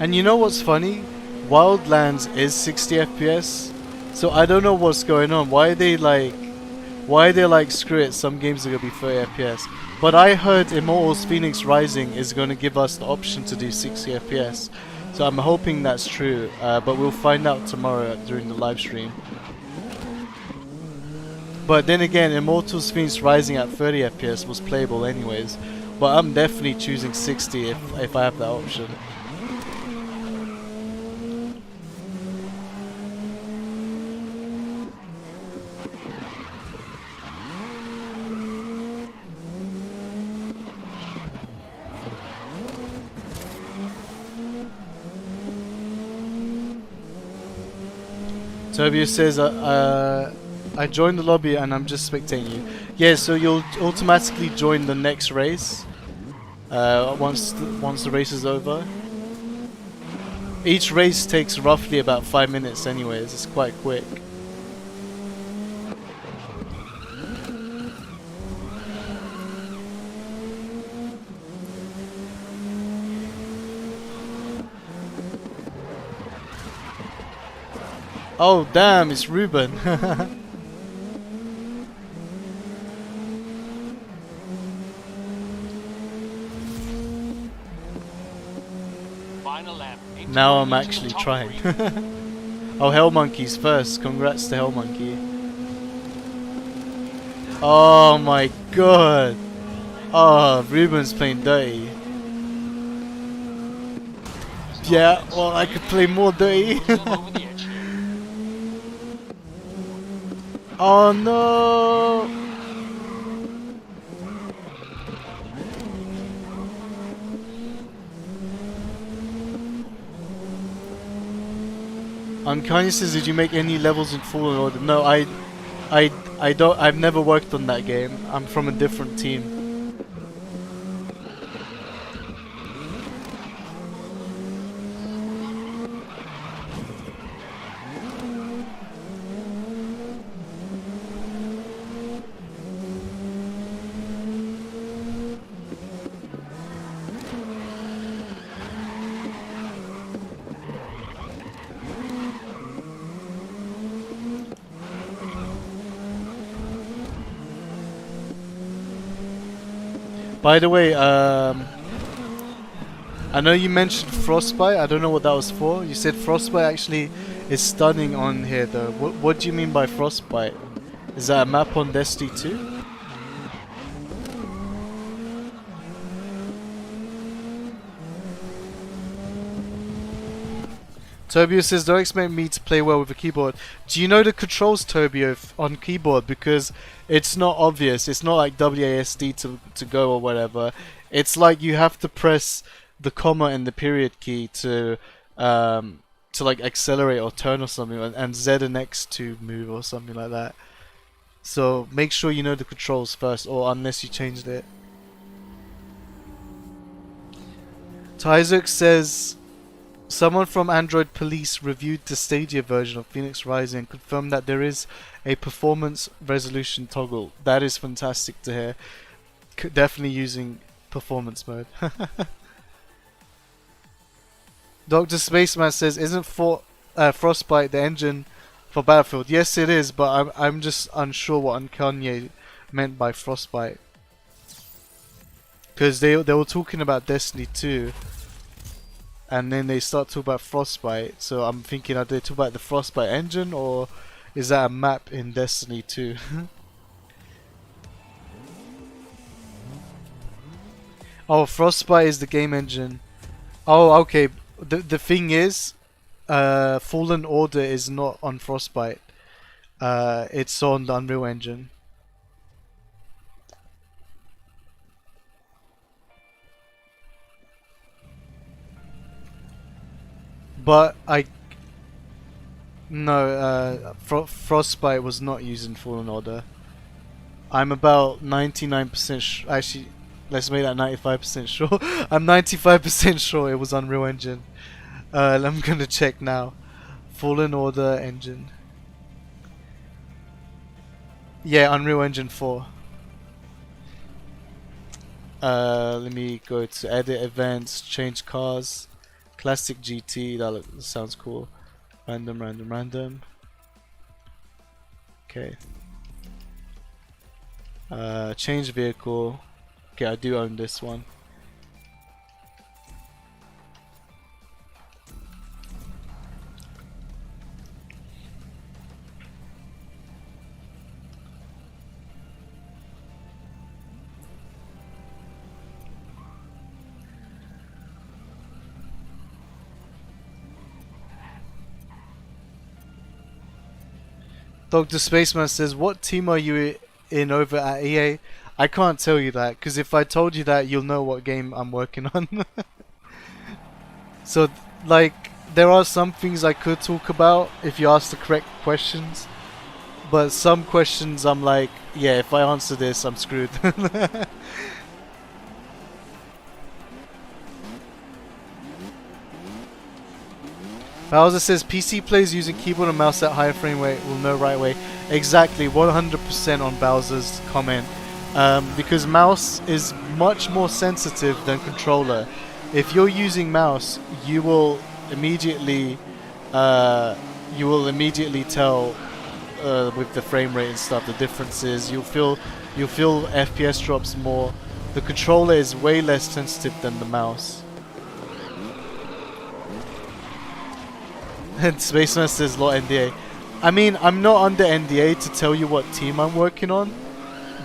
And you know what's funny? Wildlands is 60 FPS, so I don't know what's going on. Why are they like, screw it, some games are gonna be 30 FPS. But I heard Immortals Phoenix Rising is gonna give us the option to do 60 FPS. So I'm hoping that's true, but we'll find out tomorrow during the live stream. But then again, Immortals Phoenix Rising at 30 FPS was playable anyways. But I'm definitely choosing 60 if I have that option. Tobia says, I joined the lobby and I'm just spectating you. Yeah, so you'll automatically join the next race. once the race is over. Each race takes roughly about 5 minutes anyways, it's quite quick. Oh damn, it's Ruben. Final lap. Now I'm actually trying. Oh, Hell Monkey's first. Congrats to Hell Monkey. Oh my god. Oh, Ruben's playing dirty. Yeah, well, I could play more dirty. Over the edge here. Oh no. Uncanny says, did you make any levels in Fallen Order? No, I don't. I've never worked on that game. I'm from a different team. By the way, I know you mentioned Frostbite. I don't know what that was for. You said Frostbite actually is stunning on here though. What do you mean by Frostbite? Is that a map on Destiny 2? Tobio says, don't expect me to play well with a keyboard. Do you know the controls, Tobio, on keyboard? Because it's not obvious. It's not like WASD to go or whatever. It's like you have to press the comma and the period key to like accelerate or turn or something, and Z and X to move or something like that. So make sure you know the controls first, or unless you changed it. Tyzuk says, someone from Android Police reviewed the Stadia version of Phoenix Rising and confirmed that there is a performance resolution toggle. That is fantastic to hear. Definitely using performance mode. Dr. Spaceman says, isn't Frostbite the engine for Battlefield? Yes, it is, but I'm just unsure what Kanye meant by Frostbite. Because they were talking about Destiny 2. And then they start talking about Frostbite, so I'm thinking, are they talking about the Frostbite engine, or is that a map in Destiny 2? Oh, Frostbite is the game engine. Oh, okay. The thing is, Fallen Order is not on Frostbite. It's on the Unreal Engine. But Frostbite was not used in Fallen Order. I'm about 99% actually, let's make that 95% sure. I'm 95% sure it was Unreal Engine. I'm gonna check now. Fallen Order engine. Yeah, Unreal Engine 4. Let me go to edit events, change cars. Classic GT, that sounds cool. Random. Okay. Change vehicle. Okay, I do own this one. Dr. Spaceman says, what team are you in over at EA? I can't tell you that, because if I told you that, you'll know what game I'm working on. So, like, there are some things I could talk about if you ask the correct questions. But some questions I'm like, yeah, if I answer this, I'm screwed. Bowser says PC players using keyboard and mouse at higher frame rate will know right away. Exactly, 100% on Bowser's comment. Because mouse is much more sensitive than controller. If you're using mouse, you will immediately tell with the frame rate and stuff the differences. You'll feel FPS drops more. The controller is way less sensitive than the mouse. And Spaceman says lot NDA. I mean, I'm not under NDA to tell you what team I'm working on,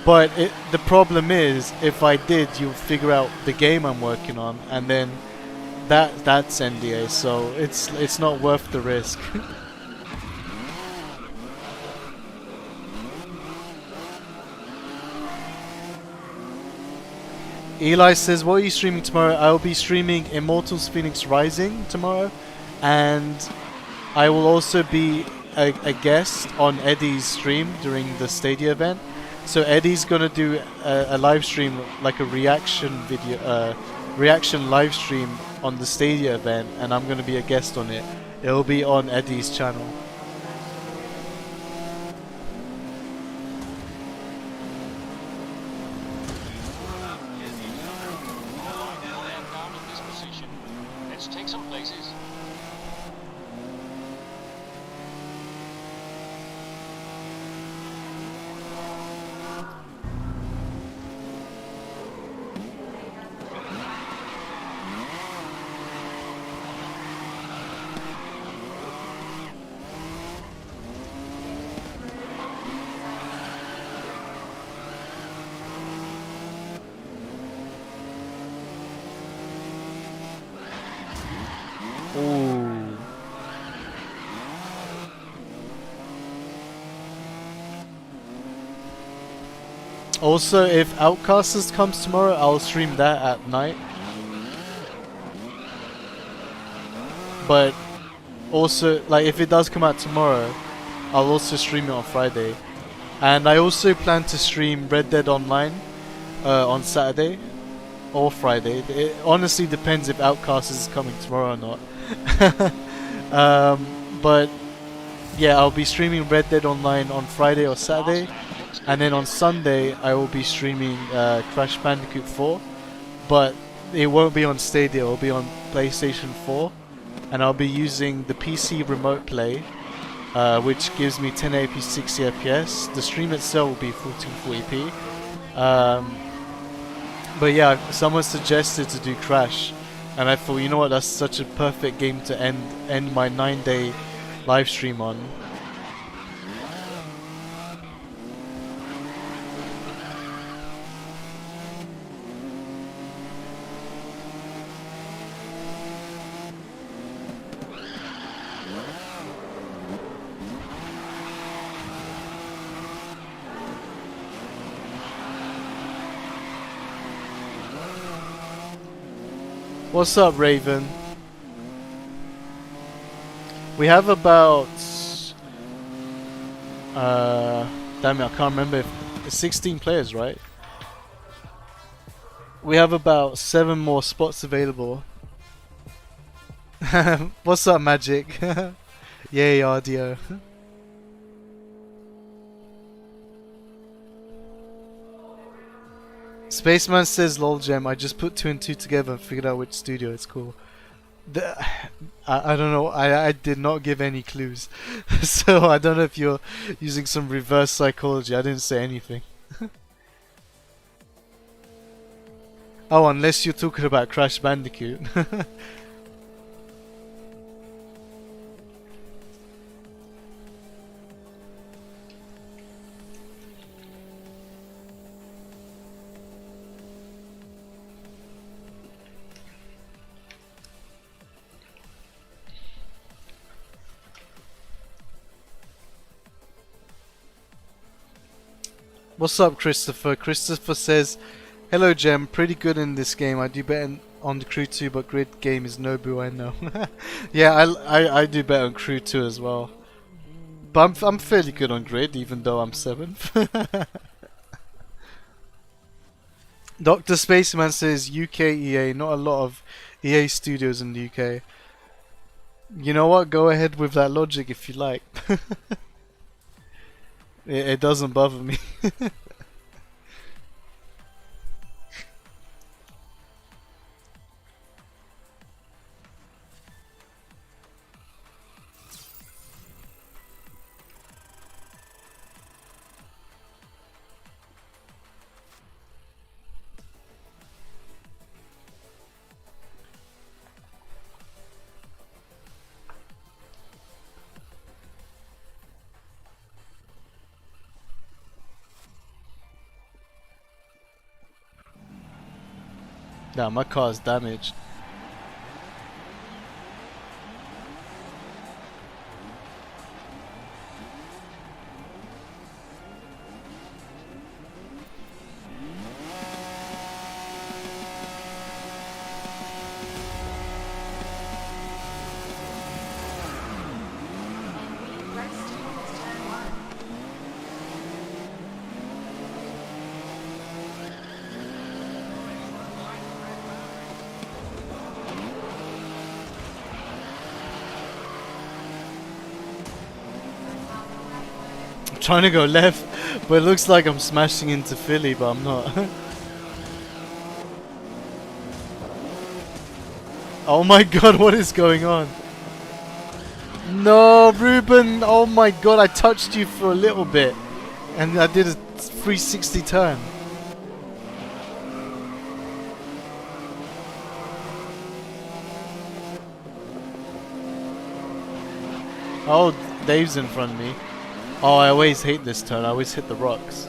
but the problem is, if I did, you'll figure out the game I'm working on, and then that's NDA, so it's not worth the risk. Eli says, what are you streaming tomorrow? I will be streaming Immortals Phoenix Rising tomorrow, and I will also be a guest on Eddie's stream during the Stadia event. So Eddie's gonna do a live stream, like a reaction video, reaction live stream on the Stadia event, and I'm gonna be a guest on it. It'll be on Eddie's channel. Let's take some places. Ooh. Also, if Outcasters comes tomorrow, I'll stream that at night. But also, like, if it does come out tomorrow, I'll also stream it on Friday. And I also plan to stream Red Dead Online on Saturday or Friday. It honestly depends if Outcasters is coming tomorrow or not. But yeah, I'll be streaming Red Dead Online on Friday or Saturday, and then on Sunday I will be streaming Crash Bandicoot 4, but it won't be on Stadia, it will be on PlayStation 4, and I'll be using the PC Remote Play, which gives me 1080p 60 FPS. The stream itself will be 1440p. But yeah, someone suggested to do Crash, and I thought, you know what, that's such a perfect game to end my 9-day live stream on. What's up, Raven? We have about damn it, I can't remember if it's 16 players, right? We have about 7 more spots available. What's up, Magic? Yay, audio. Spaceman says, lol gem, I just put 2 and 2 together and figured out which studio. It's cool. I don't know, I did not give any clues. So I don't know if you're using some reverse psychology. I didn't say anything. Oh, unless you're talking about Crash Bandicoot. What's up, Christopher? Christopher says, hello, Gem. Pretty good in this game. I do better on the Crew 2, but Grid game is Nobu, I know. Yeah, I do better on Crew 2 as well. But I'm fairly good on Grid, even though I'm 7th. Dr. Spaceman says UK EA. Not a lot of EA studios in the UK. You know what? Go ahead with that logic if you like. It doesn't bother me. Nah, my car's damaged. I'm trying to go left, but it looks like I'm smashing into Philly, but I'm not. Oh my god, what is going on? No, Ruben! Oh my god, I touched you for a little bit. And I did a 360 turn. Oh, Dave's in front of me. Oh, I always hate this turn. I always hit the rocks.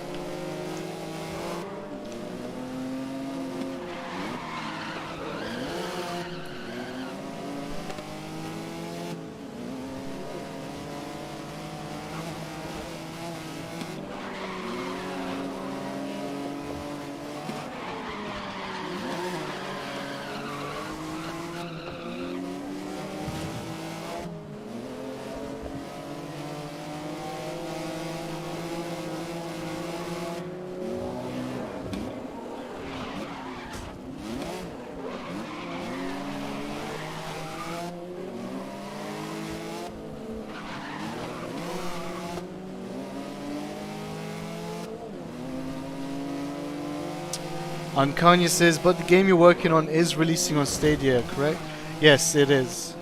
Kanye says, but the game you're working on is releasing on Stadia, correct? Yes, it is.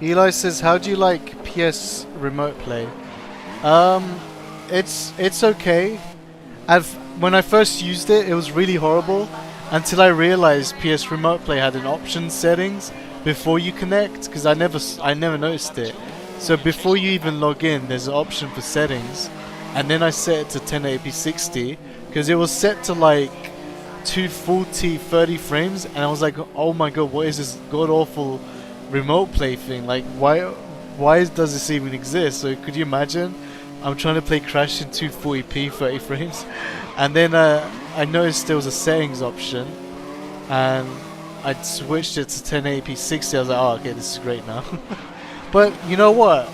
Eli says, how do you like PS Remote Play? It's okay. When I first used it, it was really horrible until I realized PS Remote Play had an option settings before you connect, because I never noticed it. So before you even log in, there's an option for settings, and then I set it to 1080p 60 because it was set to like 240 30 frames, and I was like, oh my god, what is this god awful remote play thing? Like, why does this even exist? So could you imagine? I'm trying to play Crash in 240p 30 frames, and then I noticed there was a settings option, and I switched it to 1080p 60. I was like, oh, okay, this is great now. But you know what?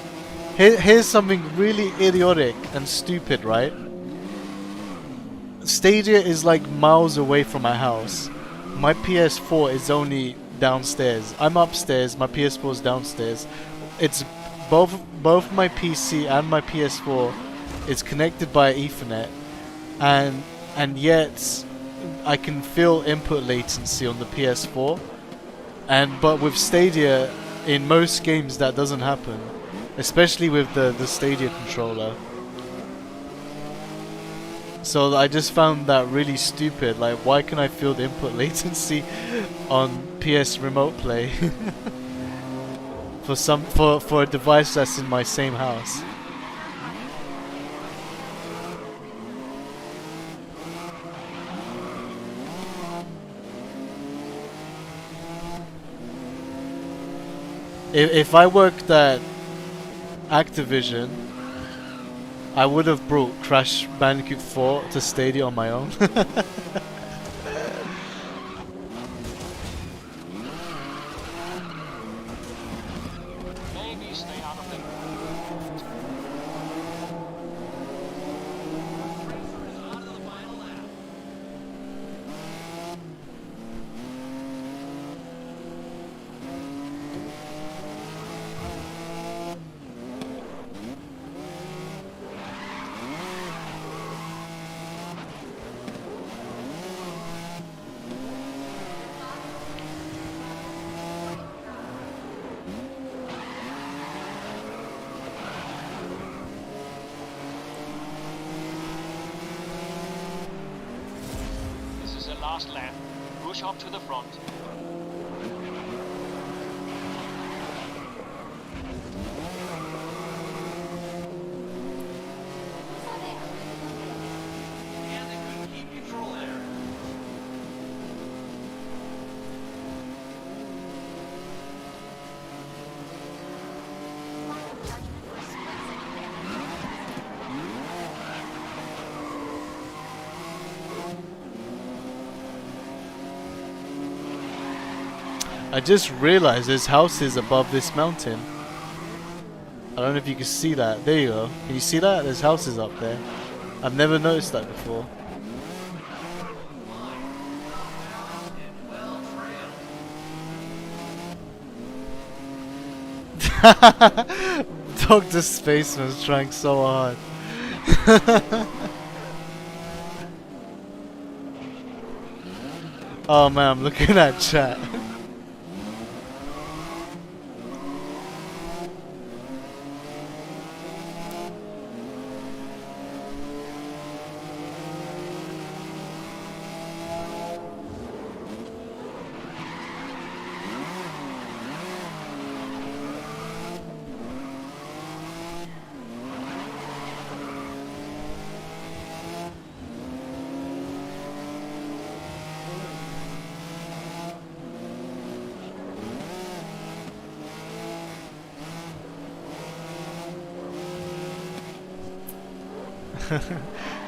Here's something really idiotic and stupid, right? Stadia is like miles away from my house. My PS4 is only downstairs. I'm upstairs, my PS4 is downstairs. It's both my PC and my PS4 is connected by Ethernet, and yet I can feel input latency on the PS4. But with Stadia, in most games that doesn't happen, especially with the Stadia controller. So I just found that really stupid. Like, why can I feel the input latency on PS Remote Play for a device that's in my same house? If I worked at Activision, I would have brought Crash Bandicoot 4 to Stadia on my own. Maybe stay out of the This is the last lap. Push up to the front. I just realized there's houses above this mountain. I don't know if you can see that. There you go. Can you see that? There's houses up there. I've never noticed that before. Dr. Spaceman's trying so hard. Oh man, I'm looking at chat.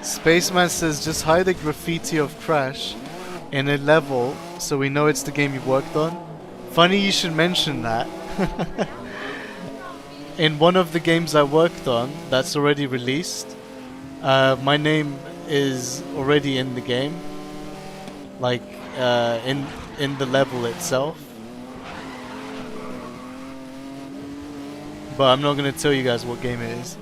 Spaceman says just hide the graffiti of Crash in a level so we know it's the game you worked on. Funny you should mention that. In one of the games I worked on that's already released, my name is already in the game, like in the level itself. But I'm not gonna tell you guys what game it is.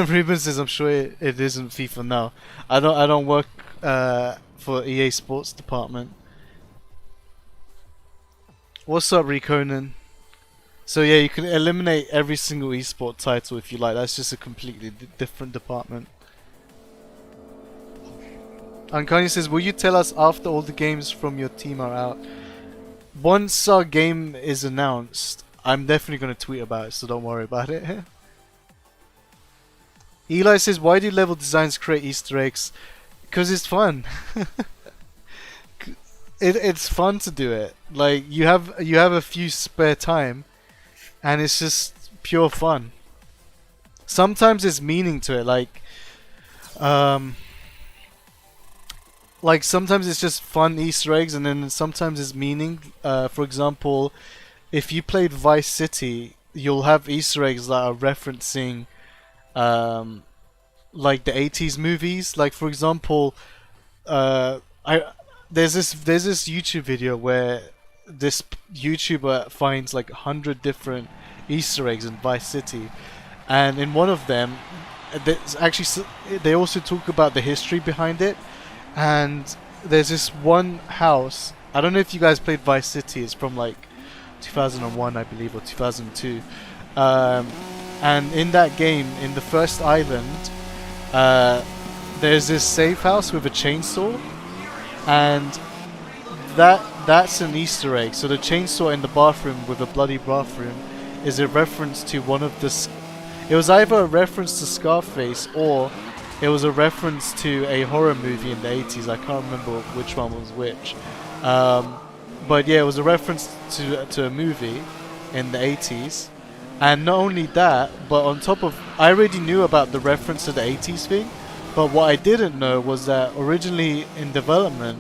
Ruben says, "I'm sure it isn't FIFA now. I don't work for EA Sports department." What's up, Reconan? So yeah, you can eliminate every single esport title if you like. That's just a completely different department. And Kanye says, "Will you tell us after all the games from your team are out?" Once our game is announced, I'm definitely going to tweet about it, so don't worry about it. Eli says, "Why do level designs create Easter eggs?" Because it's fun. It's fun to do it. Like you have a few spare time, and it's just pure fun. Sometimes there's meaning to it, like sometimes it's just fun Easter eggs, and then sometimes there's meaning. For example, if you played Vice City, you'll have Easter eggs that are referencing like the 80s movies. Like for example, there's this YouTube video where this YouTuber finds like 100 different Easter eggs in Vice City, and in one of them, they also talk about the history behind it. And there's this one house. I don't know if you guys played Vice City. It's from like 2001, I believe, or 2002. And in that game, in the first island, there's this safe house with a chainsaw, and that's an Easter egg. So the chainsaw in the bathroom with a bloody bathroom is a reference to one of the. It was either a reference to Scarface or it was a reference to a horror movie in the 80s. I can't remember which one was which. But yeah, it was a reference to a movie in the 80s. And not only that, but on top of, I already knew about the reference to the 80s thing, but what I didn't know was that originally in development,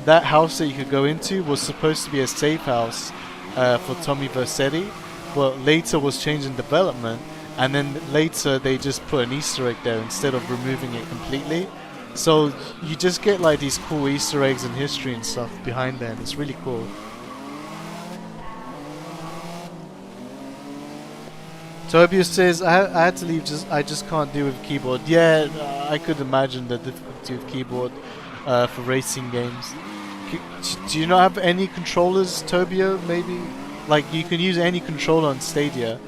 that house that you could go into was supposed to be a safe house for Tommy Vercetti, but later was changed in development, and then later they just put an Easter egg there instead of removing it completely. So you just get like these cool Easter eggs and history and stuff behind there, and it's really cool. Tobias says, I had to leave, I just can't deal with keyboard. Yeah, I could imagine the difficulty of keyboard for racing games. Do you not have any controllers, Tobio, maybe? Like, you can use any controller on Stadia.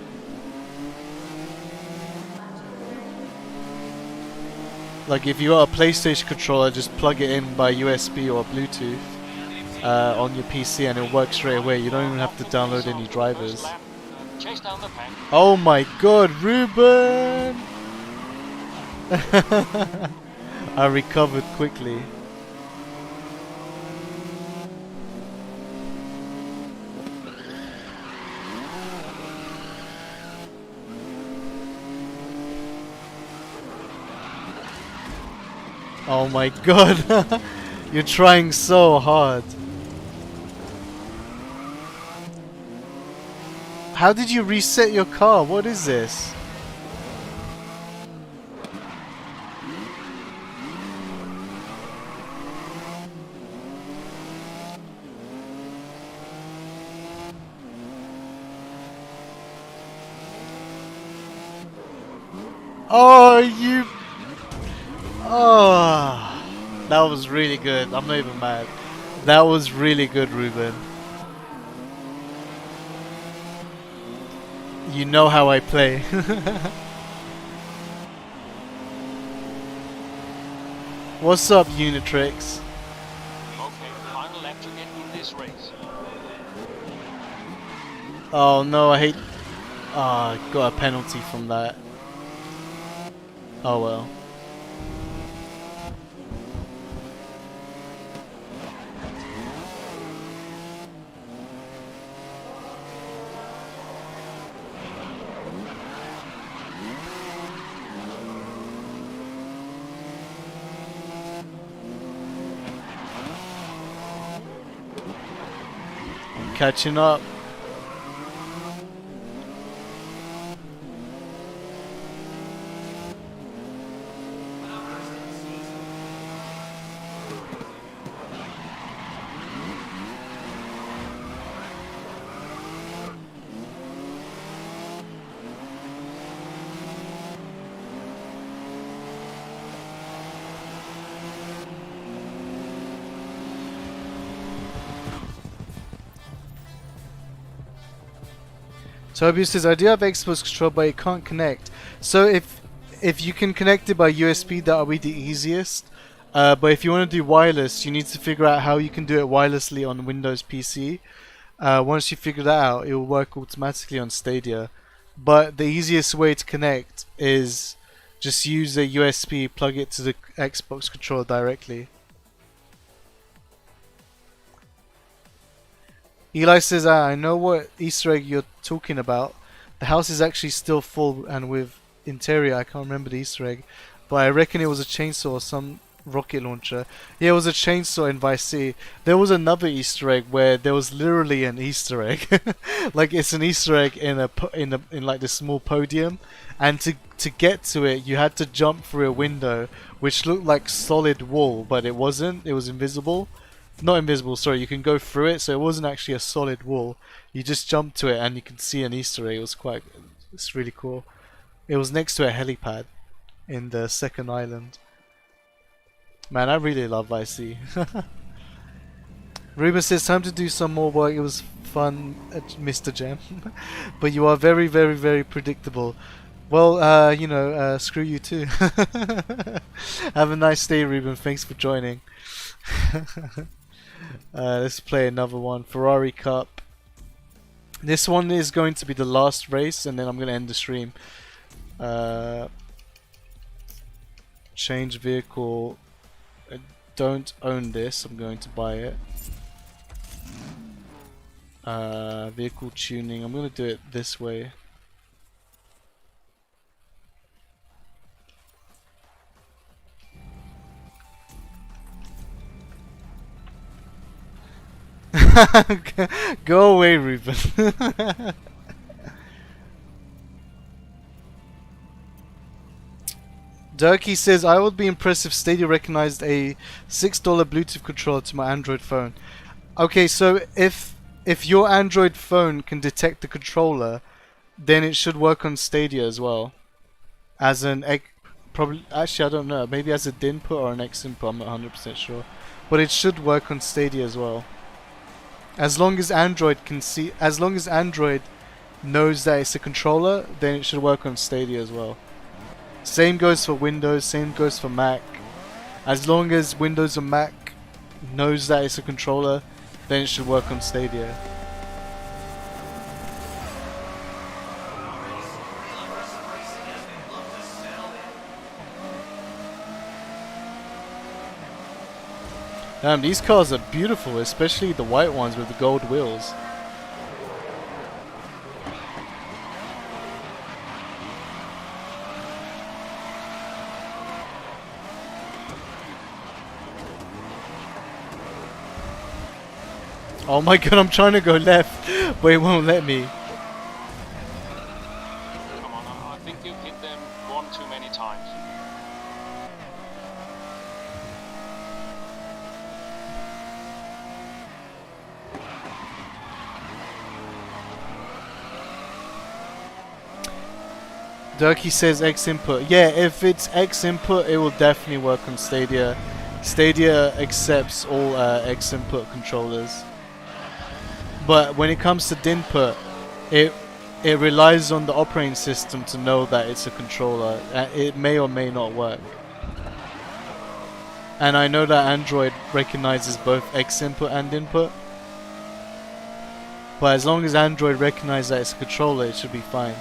Like, if you got a PlayStation controller, just plug it in by USB or Bluetooth on your PC and it'll work straight away. You don't even have to download any drivers. Chase down the pack. Oh my god, Ruben! I recovered quickly. Oh my god, you're trying so hard. How did you reset your car? What is this? Oh, you... Oh, that was really good. I'm not even mad. That was really good, Ruben. You know how I play. What's up, Unitrix? Okay, final lap to get in this race. Oh no, I hate... Ah, I got a penalty from that. Oh well. Catching up. Tobias says, I do have Xbox control, but it can't connect. So if you can connect it by USB, that'll be the easiest. But if you want to do wireless, you need to figure out how you can do it wirelessly on Windows PC. Once you figure that out, it will work automatically on Stadia. But the easiest way to connect is just use a USB, plug it to the Xbox controller directly. Eli says, I know what Easter egg you're talking about. The house is actually still full and with interior. I can't remember the Easter egg, but I reckon it was a chainsaw or some rocket launcher. Yeah, it was a chainsaw in Vice City. There was another Easter egg where there was literally an Easter egg. Like, it's an Easter egg in like this small podium, and to get to it, you had to jump through a window which looked like solid wall, but it wasn't. It was invisible. Not invisible, sorry, you can go through it, so it wasn't actually a solid wall. You just jump to it and you can see an Easter egg. It's really cool. It was next to a helipad in the second island. Man, I really love Vice City. Ruben says, time to do some more work. It was fun, Mr. Gem. But you are very, very, very predictable. Well, screw you too. Have a nice day, Ruben. Thanks for joining. Let's play another one. Ferrari Cup. This one is going to be the last race, and then I'm going to end the stream. Change vehicle. I don't own this. I'm going to buy it. Vehicle tuning. I'm going to do it this way. Go away, Ruben. Durkee says, I would be impressed if Stadia recognized a $6 Bluetooth controller to my Android phone. Okay, so if your Android phone can detect the controller, then it should work on Stadia as well. As an probably, actually I don't know, maybe as a D input or an X input, I'm not 100% sure. But it should work on Stadia as well. As long as Android knows that it's a controller, then it should work on Stadia as well. Same goes for Windows, same goes for Mac. As long as Windows or Mac knows that it's a controller, then it should work on Stadia. Damn, these cars are beautiful, especially the white ones with the gold wheels. Oh my god, I'm trying to go left, but it won't let me. Come on, I think you hit them one too many times. Durkee says X input. Yeah, if it's X input, it will definitely work on Stadia. Stadia accepts all X input controllers. But when it comes to D input, it relies on the operating system to know that it's a controller. It may or may not work. And I know that Android recognizes both X input and input. But as long as Android recognizes that it's a controller, it should be fine.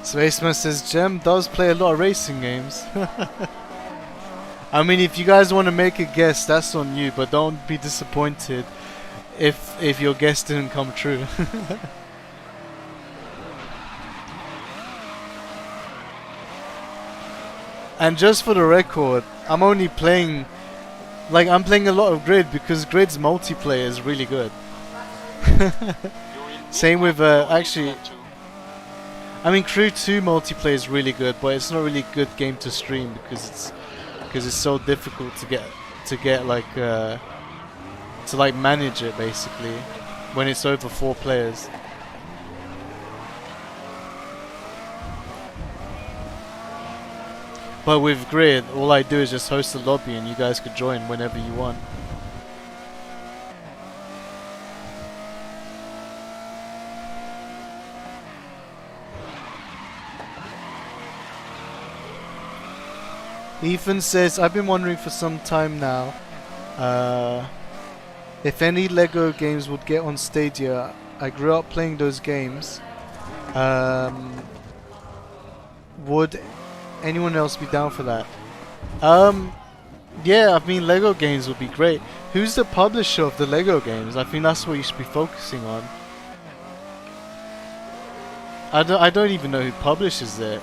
Spaceman says Gem does play a lot of racing games. I mean, if you guys want to make a guess, that's on you, but don't be disappointed if your guess didn't come true. And just for the record, I'm only playing, I'm playing a lot of Grid because Grid's multiplayer is really good. Same with actually. I mean, Crew 2 multiplayer is really good, but it's not really a good game to stream because it's so difficult to manage it basically when it's over 4 players. But with Grid, all I do is just host a lobby and you guys could join whenever you want. Ethan says, I've been wondering for some time now if any Lego games would get on Stadia. I grew up playing those games. Would anyone else be down for that? Yeah, I mean, Lego games would be great. Who's the publisher of the Lego games? I think that's what you should be focusing on. I don't even know who publishes it.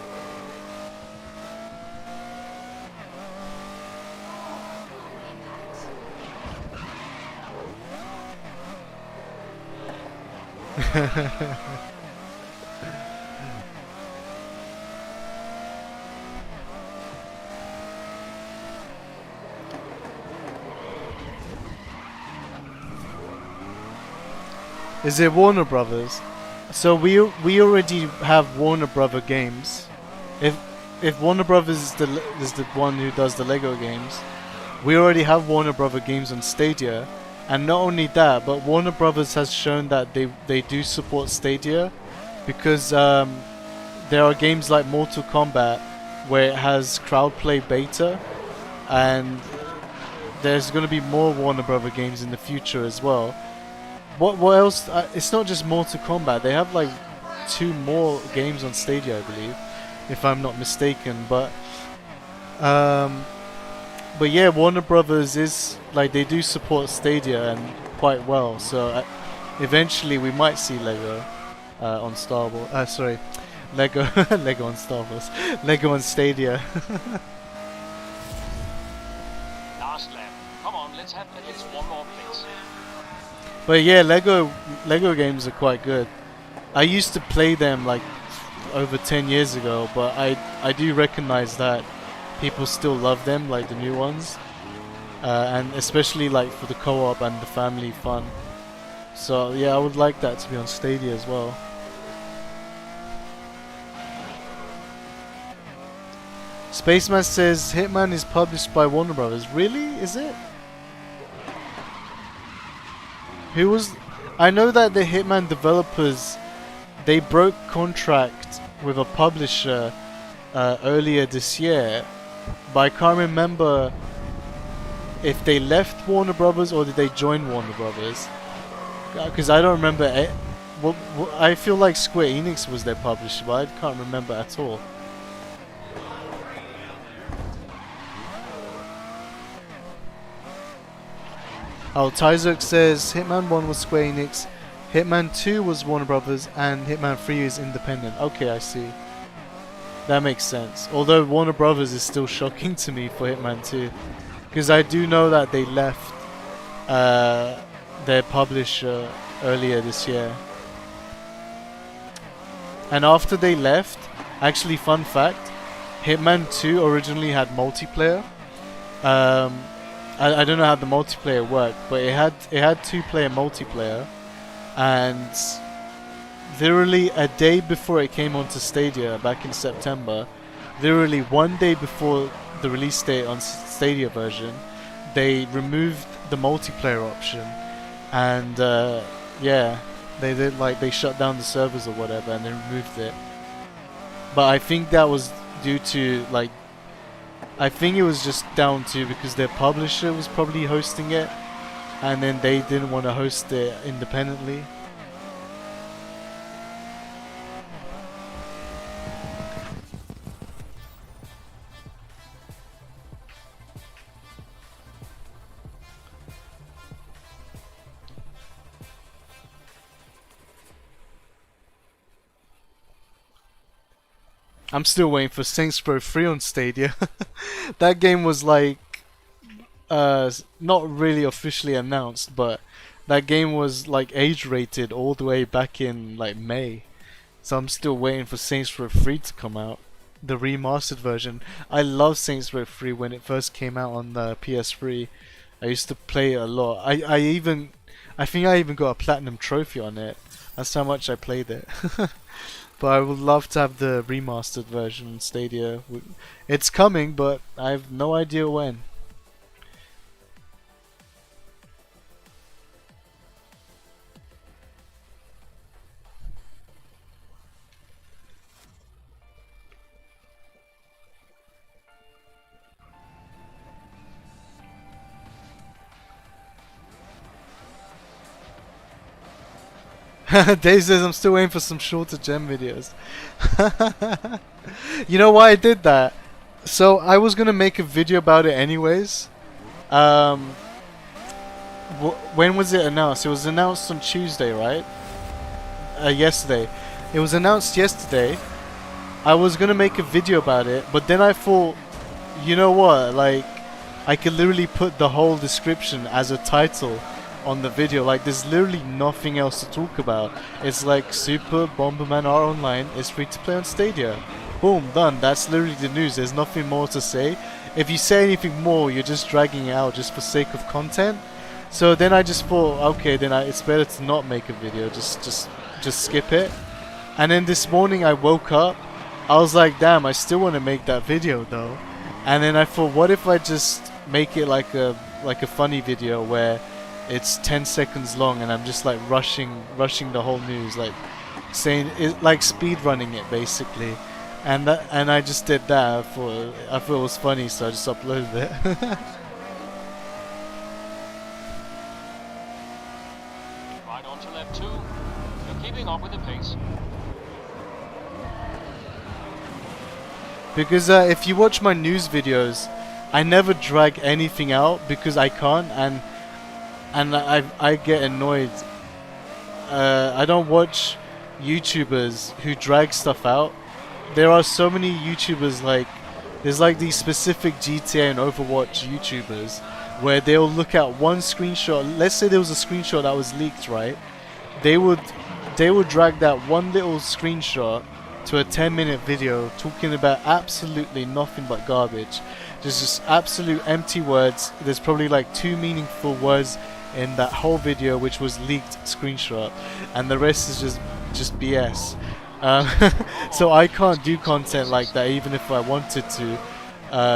Is it Warner Brothers? So we already have Warner Brother games. If Warner Brothers is the one who does the Lego games, we already have Warner Brother games on Stadia, and not only that, but Warner Brothers has shown that they do support Stadia, because there are games like Mortal Kombat where it has crowd play beta, and there's going to be more Warner Brother games in the future as well. What else? It's not just Mortal Kombat. They have like 2 more games on Stadia, I believe, if I'm not mistaken. But yeah, Warner Brothers is like, they do support Stadia and quite well. So eventually we might see Lego on Star Wars. Sorry, Lego Lego on Star Wars. Lego on Stadia. Last lap. Come on, let's have at least one more place. But yeah, Lego games are quite good. I used to play them like over 10 years ago, but I do recognize that people still love them, like the new ones, and especially like for the co-op and the family fun. So yeah, I would like that to be on Stadia as well. Spaceman says Hitman is published by Warner Brothers. Really? Is it? Who was... I know that the Hitman developers, they broke contract with a publisher earlier this year, but I can't remember if they left Warner Brothers or did they join Warner Brothers, because I don't remember it. I feel like Square Enix was their publisher, but I can't remember at all. Oh, Tyzok says Hitman 1 was Square Enix, Hitman 2 was Warner Brothers, and Hitman 3 is independent. Okay, I see. That makes sense. Although Warner Brothers is still shocking to me for Hitman 2, because I do know that they left their publisher earlier this year. And after they left, actually, fun fact, Hitman 2 originally had multiplayer. I don't know how the multiplayer worked, but it had 2-player multiplayer, and literally a day before it came onto Stadia back in September, literally 1 day before the release date on Stadia version, they removed the multiplayer option, and yeah, they shut down the servers or whatever and they removed it. But I think that was due to like, I think it was just down to because their publisher was probably hosting it, and then they didn't want to host it independently. I'm still waiting for Saints Row 3 on Stadia. That game was like not really officially announced, but that game was like age rated all the way back in like May. So I'm still waiting for Saints Row 3 to come out, the remastered version. I love Saints Row 3 when it first came out on the PS3. I used to play it a lot. I think I even got a platinum trophy on it. That's how much I played it. But I would love to have the remastered version on Stadia. It's coming, but I have no idea when. Dave says I'm still waiting for some shorter gem videos. You know why I did that? So I was gonna make a video about it anyways. When was it announced? It was announced on Tuesday, right? Yesterday. It was announced yesterday. I was gonna make a video about it, but then I thought, you know what? Like, I could literally put the whole description as a title on the video. Like, there's literally nothing else to talk about. It's like Super Bomberman R Online is free to play on Stadia. Boom, done. That's literally the news. There's nothing more to say. If you say anything more, you're just dragging it out just for sake of content. So then I just thought, okay, then it's better to not make a video. Just skip it. And then this morning I woke up. I was like, damn, I still want to make that video though. And then I thought, what if I just make it like a funny video where it's 10 seconds long and I'm just like rushing the whole news, like saying it, like speed running it basically. And I just did that. I thought it was funny, so I just uploaded it. Right on to lap 2. You're keeping up with the pace. Because if you watch my news videos, I never drag anything out because I can't, and I get annoyed. I don't watch YouTubers who drag stuff out. There are so many YouTubers, like there's like these specific GTA and Overwatch YouTubers where they'll look at one screenshot. Let's say there was a screenshot that was leaked, right? They would drag that one little screenshot to a 10-minute video talking about absolutely nothing but garbage. There's just absolute empty words. There's probably like 2 meaningful words in that whole video which was leaked screenshot, and the rest is just BS. So I can't do content like that even if I wanted to,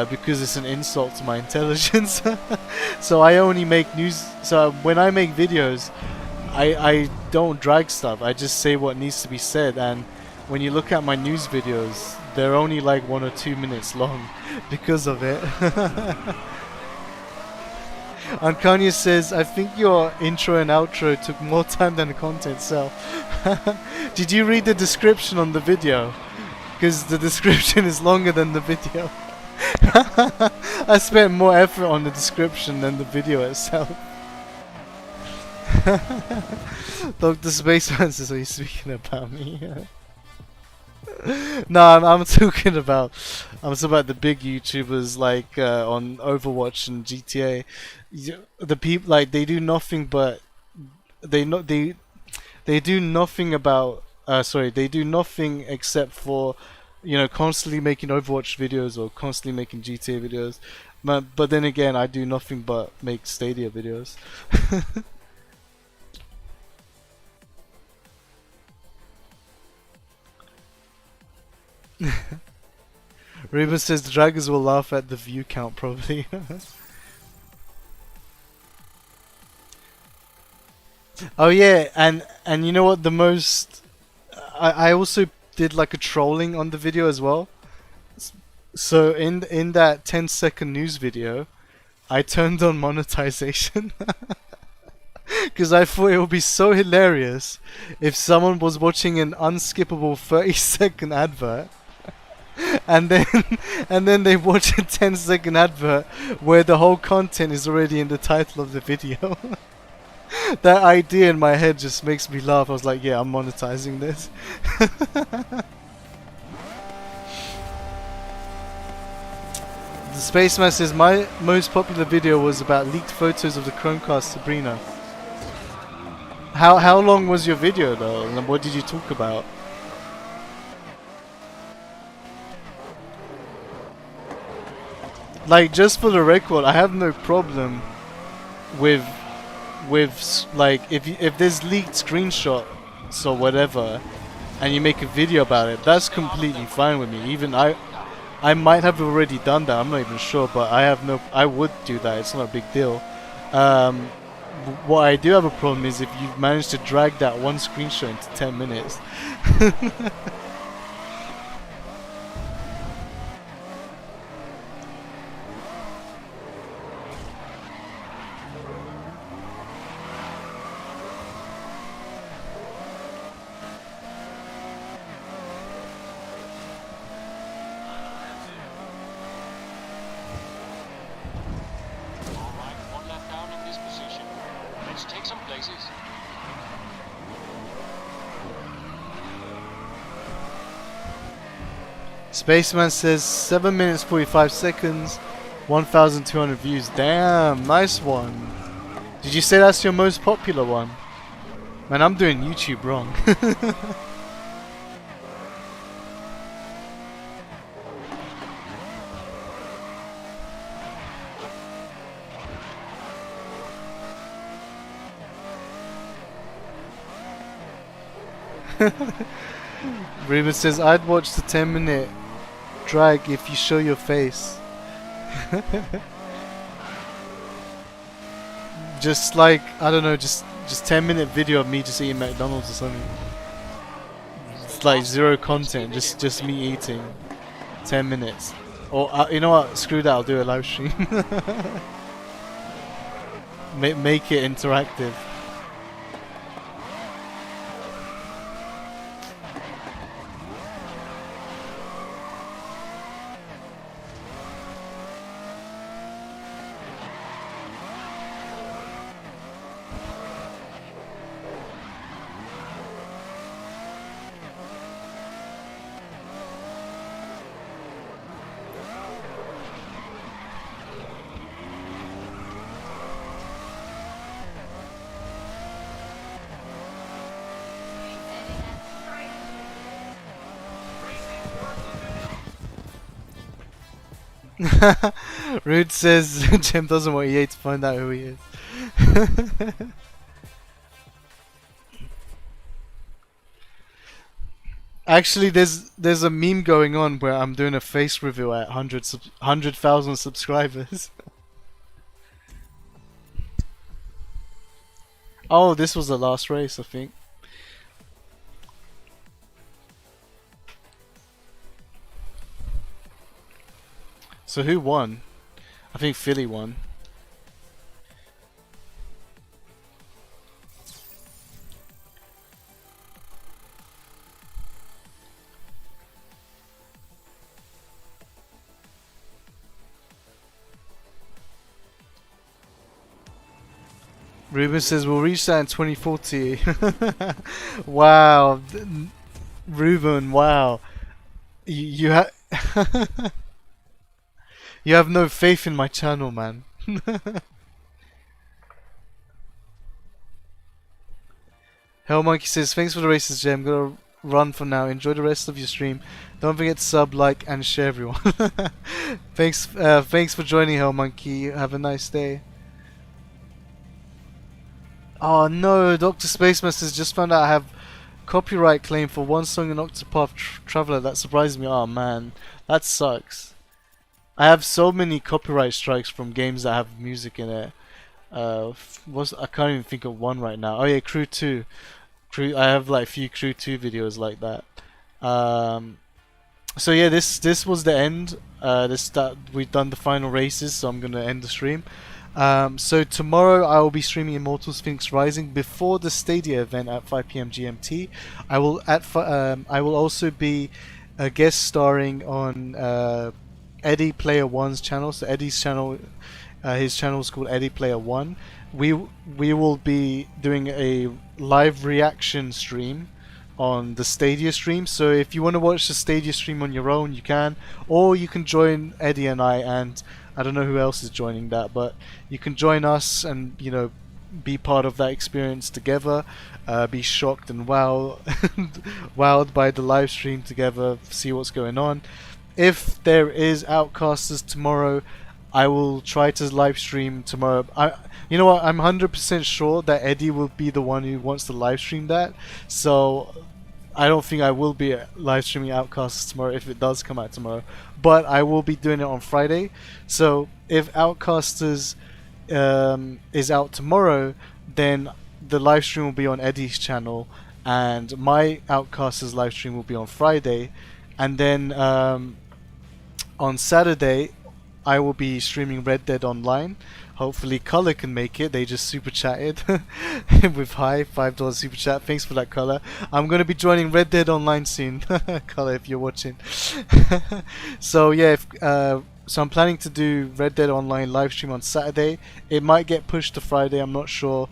because it's an insult to my intelligence. So I only make news. So when I make videos, I don't drag stuff. I just say what needs to be said. And when you look at my news videos, they're only like 1 or 2 minutes long because of it. And Kanye says, I think your intro and outro took more time than the content itself. Did you read the description on the video? Because the description is longer than the video. I spent more effort on the description than the video itself. Dr. Spaceman says, are you speaking about me? No, I'm talking about the big YouTubers like on Overwatch and GTA. The people, like, they do nothing but they do nothing about they do nothing except for, you know, constantly making Overwatch videos or constantly making GTA videos. But then again, I do nothing but make Stadia videos. Ruben says the draggers will laugh at the view count probably. Oh yeah, and you know what, the most I also did like a trolling on the video as well. So in that 10-second news video, I turned on monetization. Because I thought it would be so hilarious if someone was watching an unskippable 30-second advert and then they watch a 10-second advert where the whole content is already in the title of the video. That idea in my head just makes me laugh. I was like, yeah, I'm monetizing this. The Spaceman says, my most popular video was about leaked photos of the Chromecast Sabrina. How long was your video though, and what did you talk about? Like, just for the record, I have no problem with like if there's leaked screenshots or whatever, and you make a video about it, that's completely fine with me. Even I might have already done that. I'm not even sure, but I would do that. It's not a big deal. What I do have a problem is if you've managed to drag that one screenshot into 10 minutes. Spaceman says 7 minutes 45 seconds, 1,200 views. Damn, nice one. Did you say that's your most popular one? Man, I'm doing YouTube wrong. Ruben says, I'd watch the 10-minute drag if you show your face. Just like, I don't know, just 10-minute video of me just eating McDonald's or something. It's like zero content, just me eating. 10 minutes. Or, you know what, screw that, I'll do a live stream. Make it interactive. Rude says Jim doesn't want EA to find out who he is. Actually, there's a meme going on where I'm doing a face reveal at 100,000 subscribers. Oh, this was the last race, I think. So who won? I think Philly won. Ruben says we'll reach that in 2040. Wow, Ruben, wow. You have you have no faith in my channel, man. Hell Monkey says thanks for the races, Jay. I'm gonna run for now. Enjoy the rest of your stream. Don't forget to sub, like, and share, everyone. Thanks for joining, Hell Monkey. Have a nice day. Oh no, Dr. Spacemasters just found out I have copyright claim for one song in Octopath Traveler. That surprised me. Oh man, that sucks. I have so many copyright strikes from games that have music in it. I can't even think of one right now. Oh yeah, Crew 2. I have like a few Crew 2 videos like that. So yeah, this was the end. We've done the final races, so I'm gonna end the stream. So tomorrow I will be streaming Immortals Phoenix Rising before the Stadia event at 5 PM GMT. I will also be guest starring on Eddie Player One's channel. So Eddie's channel, his channel is called Eddie Player One. We will be doing a live reaction stream on the Stadia stream. So if you want to watch the Stadia stream on your own, you can, or you can join Eddie and and I don't know who else is joining that, but you can join us and, you know, be part of that experience together, be shocked and wowed by the live stream together, see what's going on. If there is Outcasters tomorrow, I will try to live stream tomorrow. You know what, I'm 100% sure that Eddie will be the one who wants to live stream that, so I don't think I will be live streaming Outcasters tomorrow if it does come out tomorrow, but I will be doing it on Friday. So if Outcasters is out tomorrow, then the live stream will be on Eddie's channel, and my Outcasters live stream will be on Friday, and then on Saturday I will be streaming Red Dead Online. Hopefully Color can make it. They just super chatted with hi, $5 super chat. Thanks for that, Color. I'm gonna be joining Red Dead Online soon. Color, if you're watching. So yeah, so I'm planning to do Red Dead Online live stream on Saturday. It might get pushed to Friday, I'm not sure.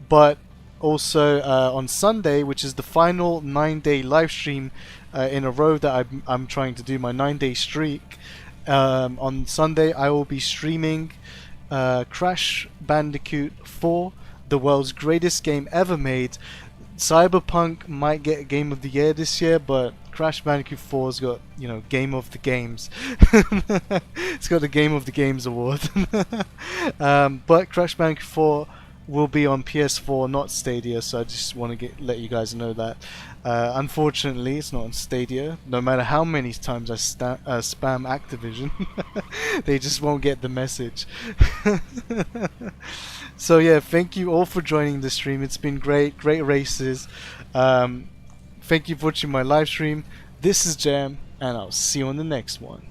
But also on Sunday, which is the final 9-day live stream in a row that I'm trying to do, my 9-day streak. On Sunday I will be streaming Crash Bandicoot 4, the world's greatest game ever made. Cyberpunk might get Game of the Year this year, but Crash Bandicoot 4's got, you know, Game of the Games. It's got the Game of the Games award. But Crash Bandicoot 4 will be on PS4, not Stadia. So I just want to let you guys know that. Unfortunately, it's not on Stadia. No matter how many times I spam Activision, they just won't get the message. So yeah, thank you all for joining the stream. It's been great races. Thank you for watching my live stream. This is Jam, and I'll see you on the next one.